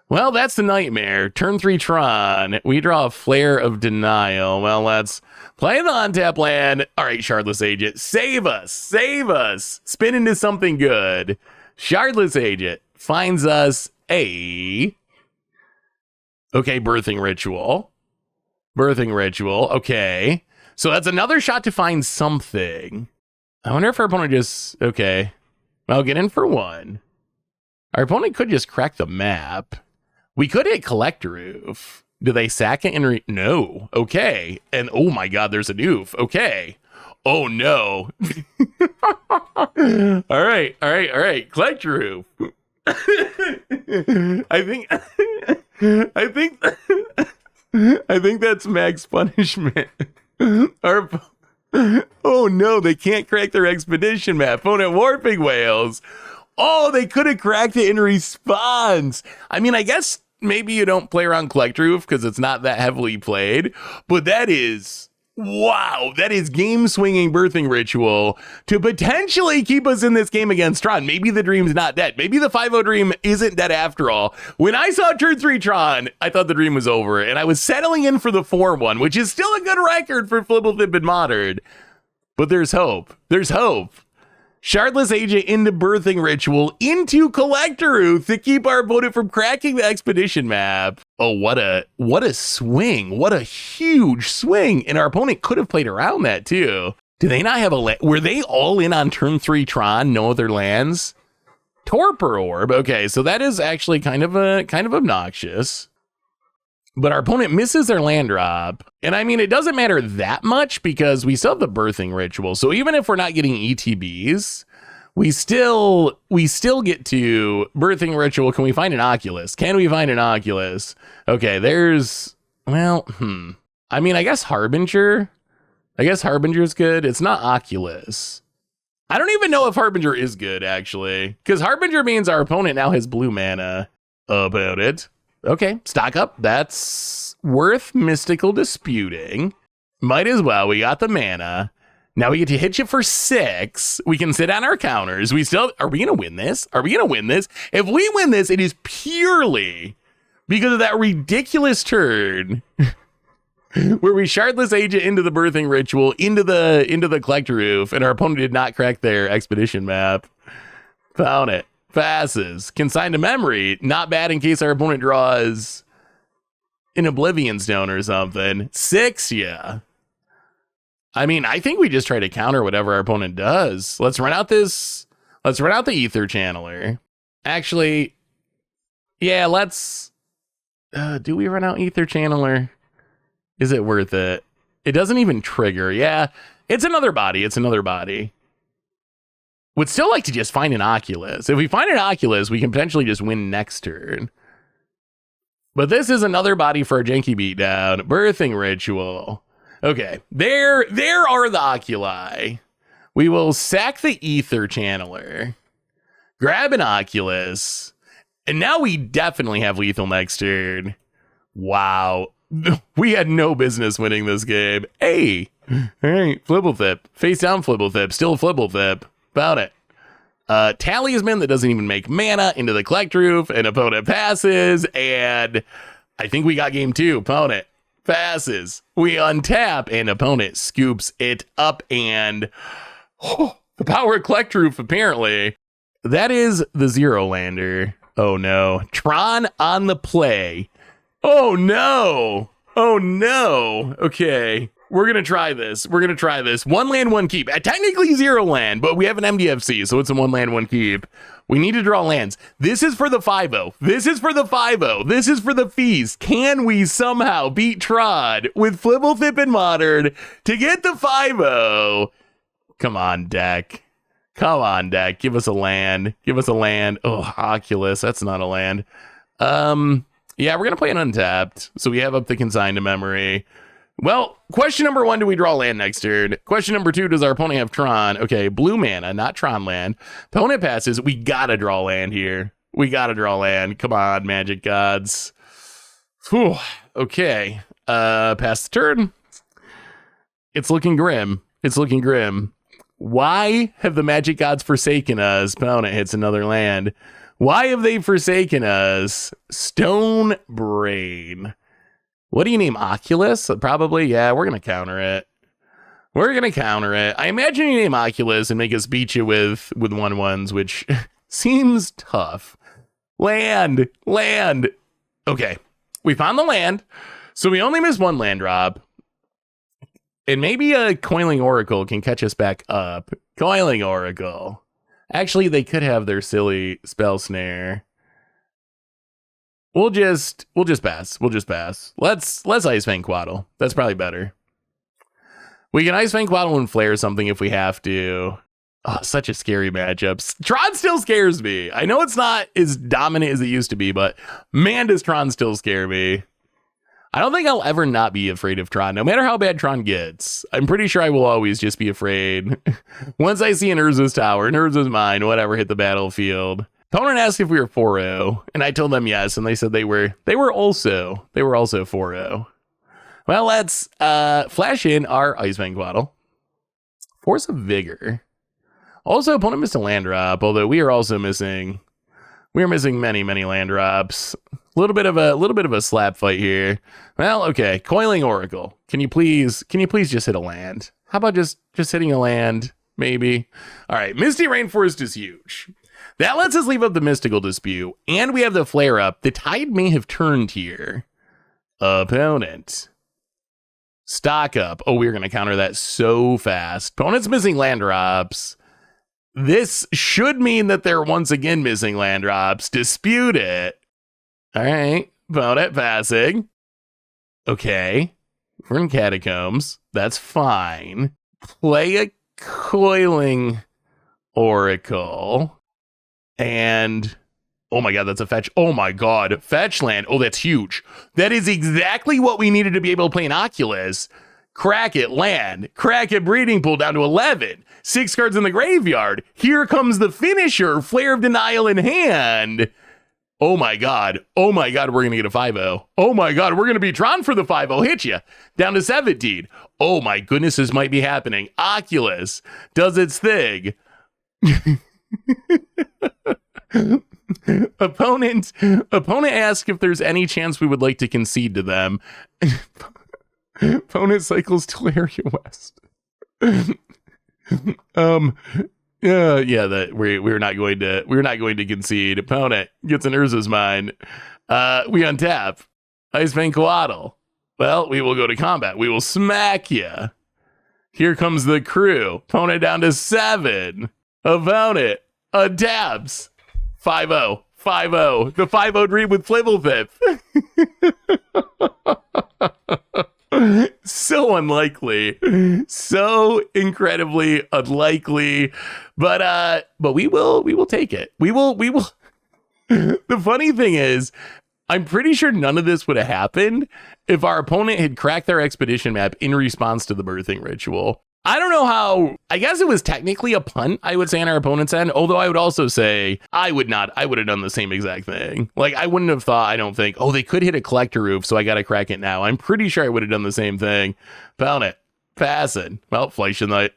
Well, that's the nightmare. Turn 3 Tron. We draw a Flare of Denial. Well, let's play the untap land. All right, Shardless Agent. Save us. Save us. Spin into something good. Shardless Agent finds us a... okay, Birthing Ritual. Birthing Ritual. Okay. So that's another shot to find something. I wonder if our opponent just... okay. I'll get in for 1. Our opponent could just crack the map. We could hit Collector Oof. Do they sack it and no. Okay. And oh my God, there's an Oof. Okay. Oh no. All right. Collector Oof. I think that's max punishment. Our oh no, they can't crack their expedition map. Opponent Warping Whales. Oh, they could have cracked it in response. I mean, I guess maybe you don't play around Collector Oof because it's not that heavily played, but that is Wow, that is game-swinging Birthing Ritual to potentially keep us in this game against Tron. Maybe the dream's not dead. Maybe the 5-0 dream isn't dead after all. When I saw turn 3 Tron, I thought the dream was over, and I was settling in for the 4-1, which is still a good record for Fblthp and Modern. But there's hope. There's hope. Shardless Agent into Birthing Ritual into Collector to keep our opponent from cracking the Expedition map. Oh, what a swing. What a huge swing. And our opponent could have played around that too. Do they not have a land? Were they all in on turn 3 Tron, no other lands? Torpor Orb. Okay, so that is actually kind of obnoxious. But our opponent misses their land drop. And I mean, it doesn't matter that much because we still have the Birthing Ritual. So even if we're not getting ETBs, we still get to Birthing Ritual. Can we find an Oculus? Can we find an Oculus? Okay, there's, well, I mean, I guess Harbinger. I guess Harbinger's good. It's not Oculus. I don't even know if Harbinger is good, actually. Because Harbinger means our opponent now has blue mana about it. Okay, stock up. That's worth mystical disputing. Might as well. We got the mana. Now we get to hit you for 6. We can sit on our counters. Are we going to win this? Are we going to win this? If we win this, it is purely because of that ridiculous turn where we Shardless Agent into the Birthing Ritual, into the Collector Roof, and our opponent did not crack their Expedition map. Found it. Passes. Consigned to memory. Not bad in case our opponent draws an Oblivion Stone or something. 6, yeah. I mean, I think we just try to counter whatever our opponent does. Let's run out the Ether Channeler. Actually, yeah, let's... do we run out Ether Channeler? Is it worth it? It doesn't even trigger. Yeah, it's another body. It's another body. Would still like to just find an Oculus. If we find an Oculus, we can potentially just win next turn. But this is another body for a janky beatdown. Birthing Ritual. Okay, there are the Oculi. We will sack the Ether Channeler, grab an Oculus, and now we definitely have lethal next turn. Wow. We had no business winning this game. Hey, all right, Fblthp. Face down Fblthp. Still Fblthp. About it. Talisman that doesn't even make mana into the Collector Roof, and opponent passes, and I think we got game 2. Opponent passes. We untap, and opponent scoops it up, and the power of Collector Roof, apparently. That is the 0-lander. Oh no. Tron on the play. Oh no. Oh no. Okay. We're going to try this. 1 land, 1 keep. Technically 0 land, but we have an MDFC, so it's a 1 land, 1 keep. We need to draw lands. This is for the 5-0. This is for the 5-0. This is for the feast. Can we somehow beat Trod with Fblthp and Modern to get the 5-0? Come on, deck. Come on, deck. Give us a land. Give us a land. Oh, Oculus. That's not a land. Yeah, we're going to play an untapped, so we have up the consigned to memory. Well, question number 1, do we draw land next turn? Question number 2, does our opponent have Tron? Okay, blue mana, not Tron land. Opponent passes. We gotta draw land here. We gotta draw land. Come on, Magic Gods. Whew. Okay. Pass the turn. It's looking grim. It's looking grim. Why have the Magic Gods forsaken us? Opponent hits another land. Why have they forsaken us? Stone Brain. What do you name? Oculus? Probably, yeah, we're going to counter it. We're going to counter it. I imagine you name Oculus and make us beat you with 1/1s, which seems tough. Land. Okay, we found the land, so we only miss 1 land drop. And maybe a Coiling Oracle can catch us back up. Coiling Oracle. Actually, they could have their silly Spell Snare. We'll just pass. We'll just pass. Let's Ice Fang Quaddle. That's probably better. We can Ice Fang Quaddle and Flare something if we have to. Oh, such a scary matchup. Tron still scares me. I know it's not as dominant as it used to be, but man, does Tron still scare me. I don't think I'll ever not be afraid of Tron, no matter how bad Tron gets. I'm pretty sure I will always just be afraid. Once I see an Urza's Tower, an Urza's Mine, whatever hit the battlefield. Opponent asked if we were 4-0, and I told them yes, and they said they were also 4-0. Well, let's flash in our Iceman Quaddle. Force of Vigor. Also, opponent missed a land drop, although we are also missing. We are missing many land drops. A little bit of a slap fight here. Well, okay. Coiling Oracle. Can you please just hit a land? How about just hitting a land? Maybe. All right. Misty Rainforest is huge. That lets us leave up the Mystical Dispute, and we have the Flare Up. The tide may have turned here. Opponent. Stock up. Oh, we're going to counter that so fast. Opponent's missing land drops. This should mean that they're once again missing land drops. Dispute it. All right. Opponent passing. Okay. We're in Catacombs. That's fine. Play a Coiling Oracle. And... oh my god, that's a fetch. Oh my god, fetch land. Oh, that's huge. That is exactly what we needed to be able to play in Oculus. Crack it, land. Crack it, Breeding Pool down to 11. 6 cards in the graveyard. Here comes the finisher, Flare of Denial in hand. Oh my god. Oh my god, we're going to get a 5-0. Oh my god, we're going to be drawn for the 5-0. Hit you. Down to 17. Oh my goodness, this might be happening. Oculus does its thing. Opponent asks if there's any chance we would like to concede to them. Opponent cycles to Area West. That we're not going to concede. Opponent gets an Urza's Mine. We untap. Iceman Coatl. Well, we will go to combat. We will smack you. Here comes the crew. Opponent down to 7. Opponent untaps. 5-0. 5-0. The 5-0 dream with Fblthp. So unlikely. So incredibly unlikely. But we will take it. We will. The funny thing is, I'm pretty sure none of this would have happened if our opponent had cracked their expedition map in response to the birthing ritual. I don't know how. I guess it was technically a punt, I would say, on our opponent's end. Although I would also say I would have done the same exact thing. Like, I wouldn't have thought, I don't think, oh, they could hit a collector roof, so I got to crack it now. I'm pretty sure I would have done the same thing. Found it. Passing. Well, flashing the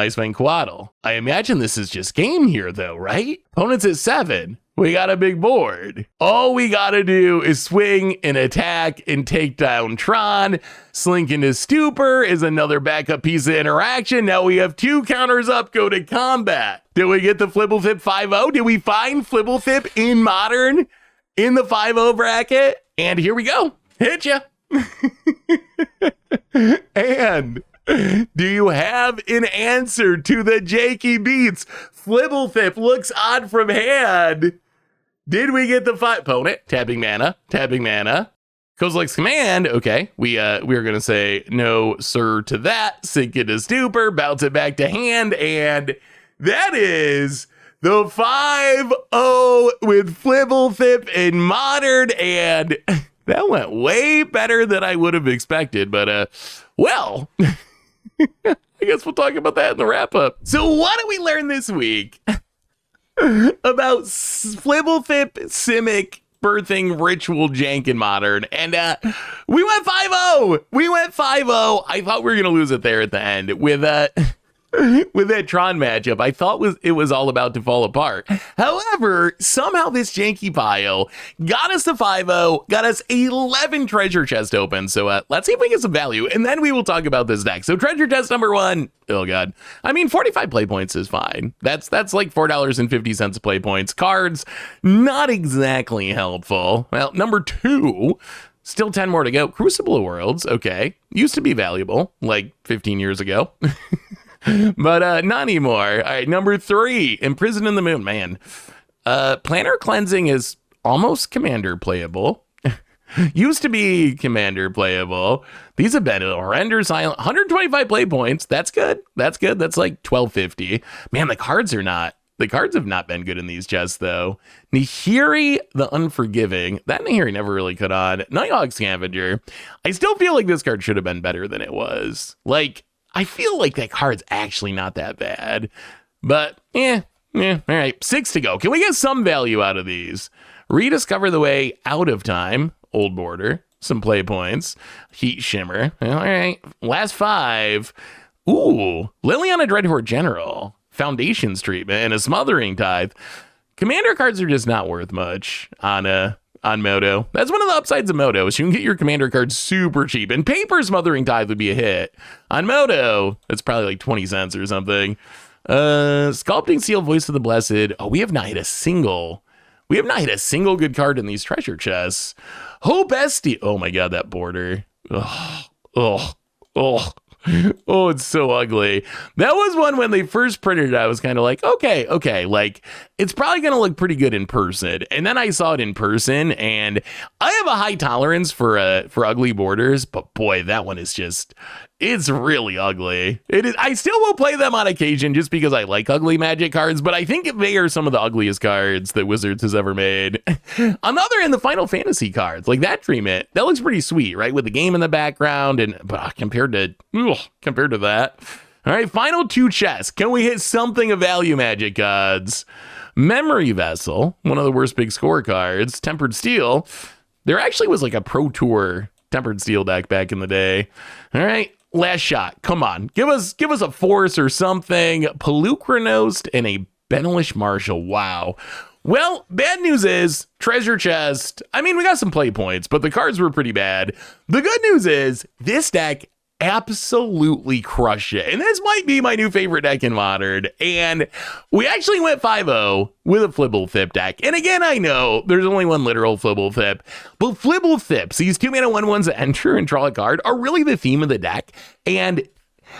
Iceman Coatl. I imagine this is just game here, though, right? Opponent's at 7. We got a big board. All we gotta do is swing and attack and take down Tron. Slink into Stupor is another backup piece of interaction. Now we have 2 counters up, go to combat. Did we get the Fblthp 5-0? Did we find Fblthp in Modern in the 5-0 bracket? And here we go. Hit ya. And do you have an answer to the Jakey Beats? Fblthp looks odd from hand. Did we get the 5? Opponent, tapping mana. Kozilek's Command, okay. We are going to say no, sir, to that. Sink into Stupor, bounce it back to hand, and that is the 5-0 with Fblthp in Modern, and that went way better than I would have expected, but, well, I guess we'll talk about that in the wrap-up. So what did we learn this week about Fblthp Simic birthing ritual jank in Modern? And we went 5-0. I thought we were gonna lose it there at the end with that Tron matchup. I thought it was all about to fall apart. However, somehow this janky pile got us to 5-0, got us 11 treasure chest open. So let's see if we get some value, and then we will talk about this deck. So treasure chest number 1. Oh god. I mean, 45 play points is fine. That's like $4.50 play points. Cards, not exactly helpful. Well, number 2. Still 10 more to go. Crucible of Worlds, okay. Used to be valuable, like 15 years ago. But not anymore. All right, number 3, Imprisoned in the Moon. Man, Planner Cleansing is almost Commander playable. Used to be Commander playable. These have been horrendous. 125 play points. That's good. That's like $12.50. Man, the cards have not been good in these chests, though. Nahiri the Unforgiving. That Nahiri never really could on. Nighthawk Scavenger. I still feel like this card should have been better than it was. Like, I feel like that card's actually not that bad. But, all right, 6 to go. Can we get some value out of these? Rediscover the Way, Out of Time, Old Border. some play points. Heat Shimmer. All right. Last 5. Ooh, Liliana Dreadhorde General. Foundations Treatment and a Smothering Tithe. Commander cards are just not worth much on Moto. That's one of the upsides of Moto, is you can get your commander cards super cheap. And paper Smothering Tithe would be a hit. On Moto, it's probably like 20 cents or something. Sculpting Seal, Voice of the Blessed. Oh, we have not hit a single good card in these treasure chests. Hope Esti. Oh my god, that border. Oh, it's so ugly. That was one when they first printed it, I was kind of like, okay, like, it's probably going to look pretty good in person. And then I saw it in person, and I have a high tolerance for ugly borders, but boy, that one is just, it's really ugly. It is. I still will play them on occasion just because I like ugly Magic cards, but I think they are some of the ugliest cards that Wizards has ever made. On the other end, the Final Fantasy cards, like that treatment, that looks pretty sweet, right? With the game in the background, but compared to that. All right, final 2 chests. Can we hit something of value, Magic gods? Memory Vessel, one of the worst big score cards. Tempered Steel. There actually was like a Pro Tour Tempered Steel deck back in the day. All right, last shot. Come on, give us a Force or something. Pelucranost and a Benelish Marshal. Wow. Well, bad news is treasure chest. I mean, we got some play points, but the cards were pretty bad. The good news is this deck absolutely crushed it. And this might be my new favorite deck in Modern. And we actually went 5-0 with a Fblthp deck. And again, I know there's only one literal Fblthp, but Fblthps, these 2-mana 1/1s that enter and draw a card, are really the theme of the deck. And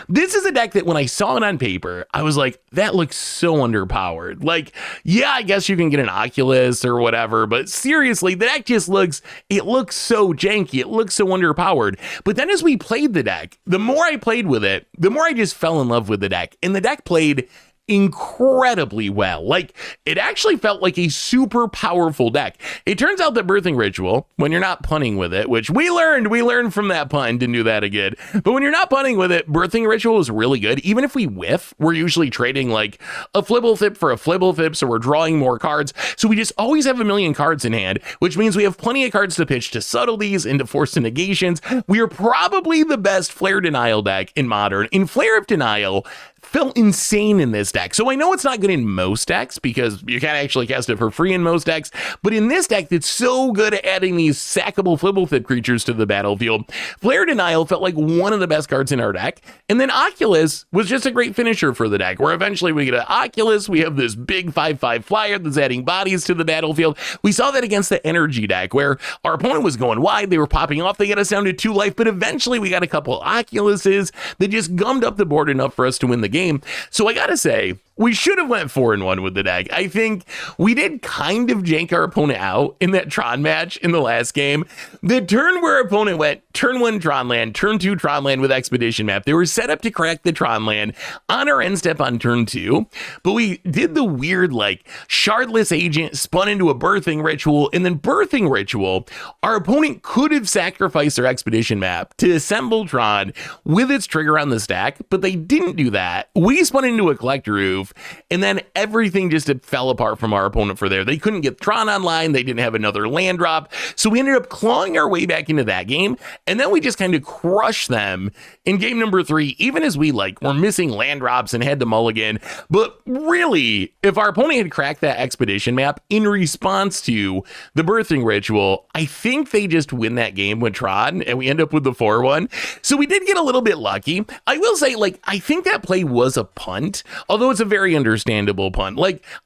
this is a deck that when I saw it on paper, I was like, that looks so underpowered. Like, yeah, I guess you can get an Oculus or whatever, but seriously, the deck just looks so janky. It looks so underpowered. But then as we played the deck, the more I played with it, the more I just fell in love with the deck. And the deck played incredibly well. Like, it actually felt like a super powerful deck. It turns out that Birthing Ritual, when you're not punting with it, which we learned from that pun, didn't do that again, but when you're not punting with it, Birthing Ritual is really good. Even if we whiff, we're usually trading like a Fblthp for a Fblthp, so we're drawing more cards. So we just always have a million cards in hand, which means we have plenty of cards to pitch to Subtleties, into Forced Negations. We are probably the best Flare Denial deck in Modern. In Flare of Denial, felt insane in this deck. So I know it's not good in most decks because you can't actually cast it for free in most decks, but in this deck that's so good at adding these sackable Fblthp creatures to the battlefield, Flare Denial felt like one of the best cards in our deck. And then Oculus was just a great finisher for the deck, where eventually we get an Oculus, we have this big 5/5 flyer that's adding bodies to the battlefield. We saw that against the Energy deck, where our opponent was going wide, they were popping off, they got us down to 2 life, but eventually we got a couple Oculuses that just gummed up the board enough for us to win the game. So I gotta say, we should have went 4-1 with the deck. I think we did kind of jank our opponent out in that Tron match in the last game. The turn where our opponent went turn 1 Tron land, turn 2 Tron land with Expedition Map, they were set up to crack the Tron land on our end step on turn 2, but we did the weird like Shardless Agent spun into a Birthing Ritual, and then Birthing Ritual, our opponent could have sacrificed their Expedition Map to assemble Tron with its trigger on the stack, but they didn't do that. We spun into a Collector Roof, and then everything just fell apart from our opponent for there. They couldn't get Tron online, they didn't have another land drop, so we ended up clawing our way back into that game, and then we just kind of crushed them in game number 3, even as we were missing land drops and had to mulligan. But really, if our opponent had cracked that Expedition Map in response to the Birthing Ritual, I think they just win that game with Tron, and we end up with the 4-1. So we did get a little bit lucky. I will say, I think that play was a punt, although it's a very understandable punt.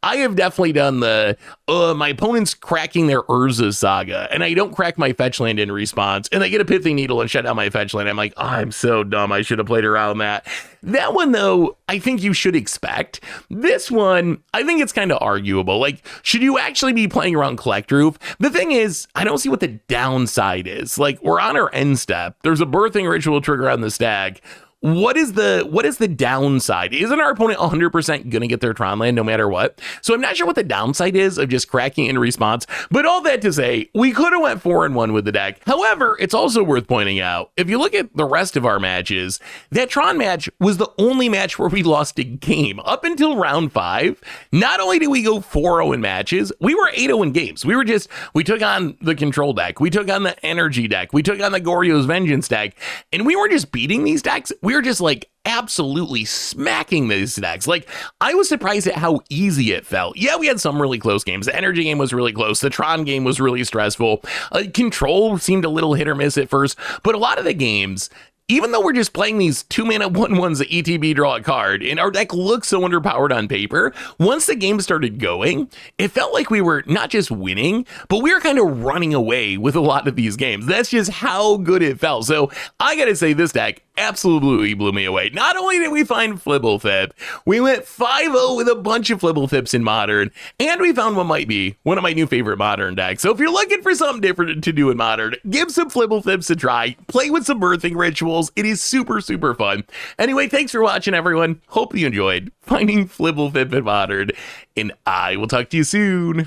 I have definitely done the, my opponent's cracking their Urza Saga, and I don't crack my fetch land in response, and they get a Pithing Needle and shut down my fetch land. I'm like, oh, I'm so dumb. I should have played around that. That one, though, I think you should expect. This one, I think it's kind of arguable. Should you actually be playing around Collector Roof? The thing is, I don't see what the downside is. We're on our end step. There's a Birthing Ritual trigger on the stack. what is the downside? Isn't our opponent 100% going to get their Tron land no matter what? So I'm not sure what the downside is of just cracking in response, but all that to say, we could have went 4-1 with the deck. However, it's also worth pointing out, if you look at the rest of our matches, that Tron match was the only match where we lost a game. Up until round 5, not only did we go 4-0 in matches, we were 8-0 in games. We took on the control deck, we took on the energy deck, we took on the Goryo's Vengeance deck, and we weren't just beating these decks, we were just like absolutely smacking these decks. Like, I was surprised at how easy it felt. Yeah, we had some really close games. The energy game was really close. The Tron game was really stressful. Control seemed a little hit or miss at first, but a lot of the games, even though we're just playing these 2-mana 1/1s that ETB draw a card, and our deck looks so underpowered on paper, once the game started going, it felt like we were not just winning, but we were kind of running away with a lot of these games. That's just how good it felt. So I gotta say, this deck absolutely blew me away. Not only did we find Fblthp, we went 5-0 with a bunch of Fblthps in Modern, and we found what might be one of my new favorite Modern decks. So if you're looking for something different to do in Modern, give some Fblthps a try. Play with some birthing rituals. It is super, super fun. Anyway, thanks for watching, everyone. Hope you enjoyed finding Fblthp in Modern, and I will talk to you soon.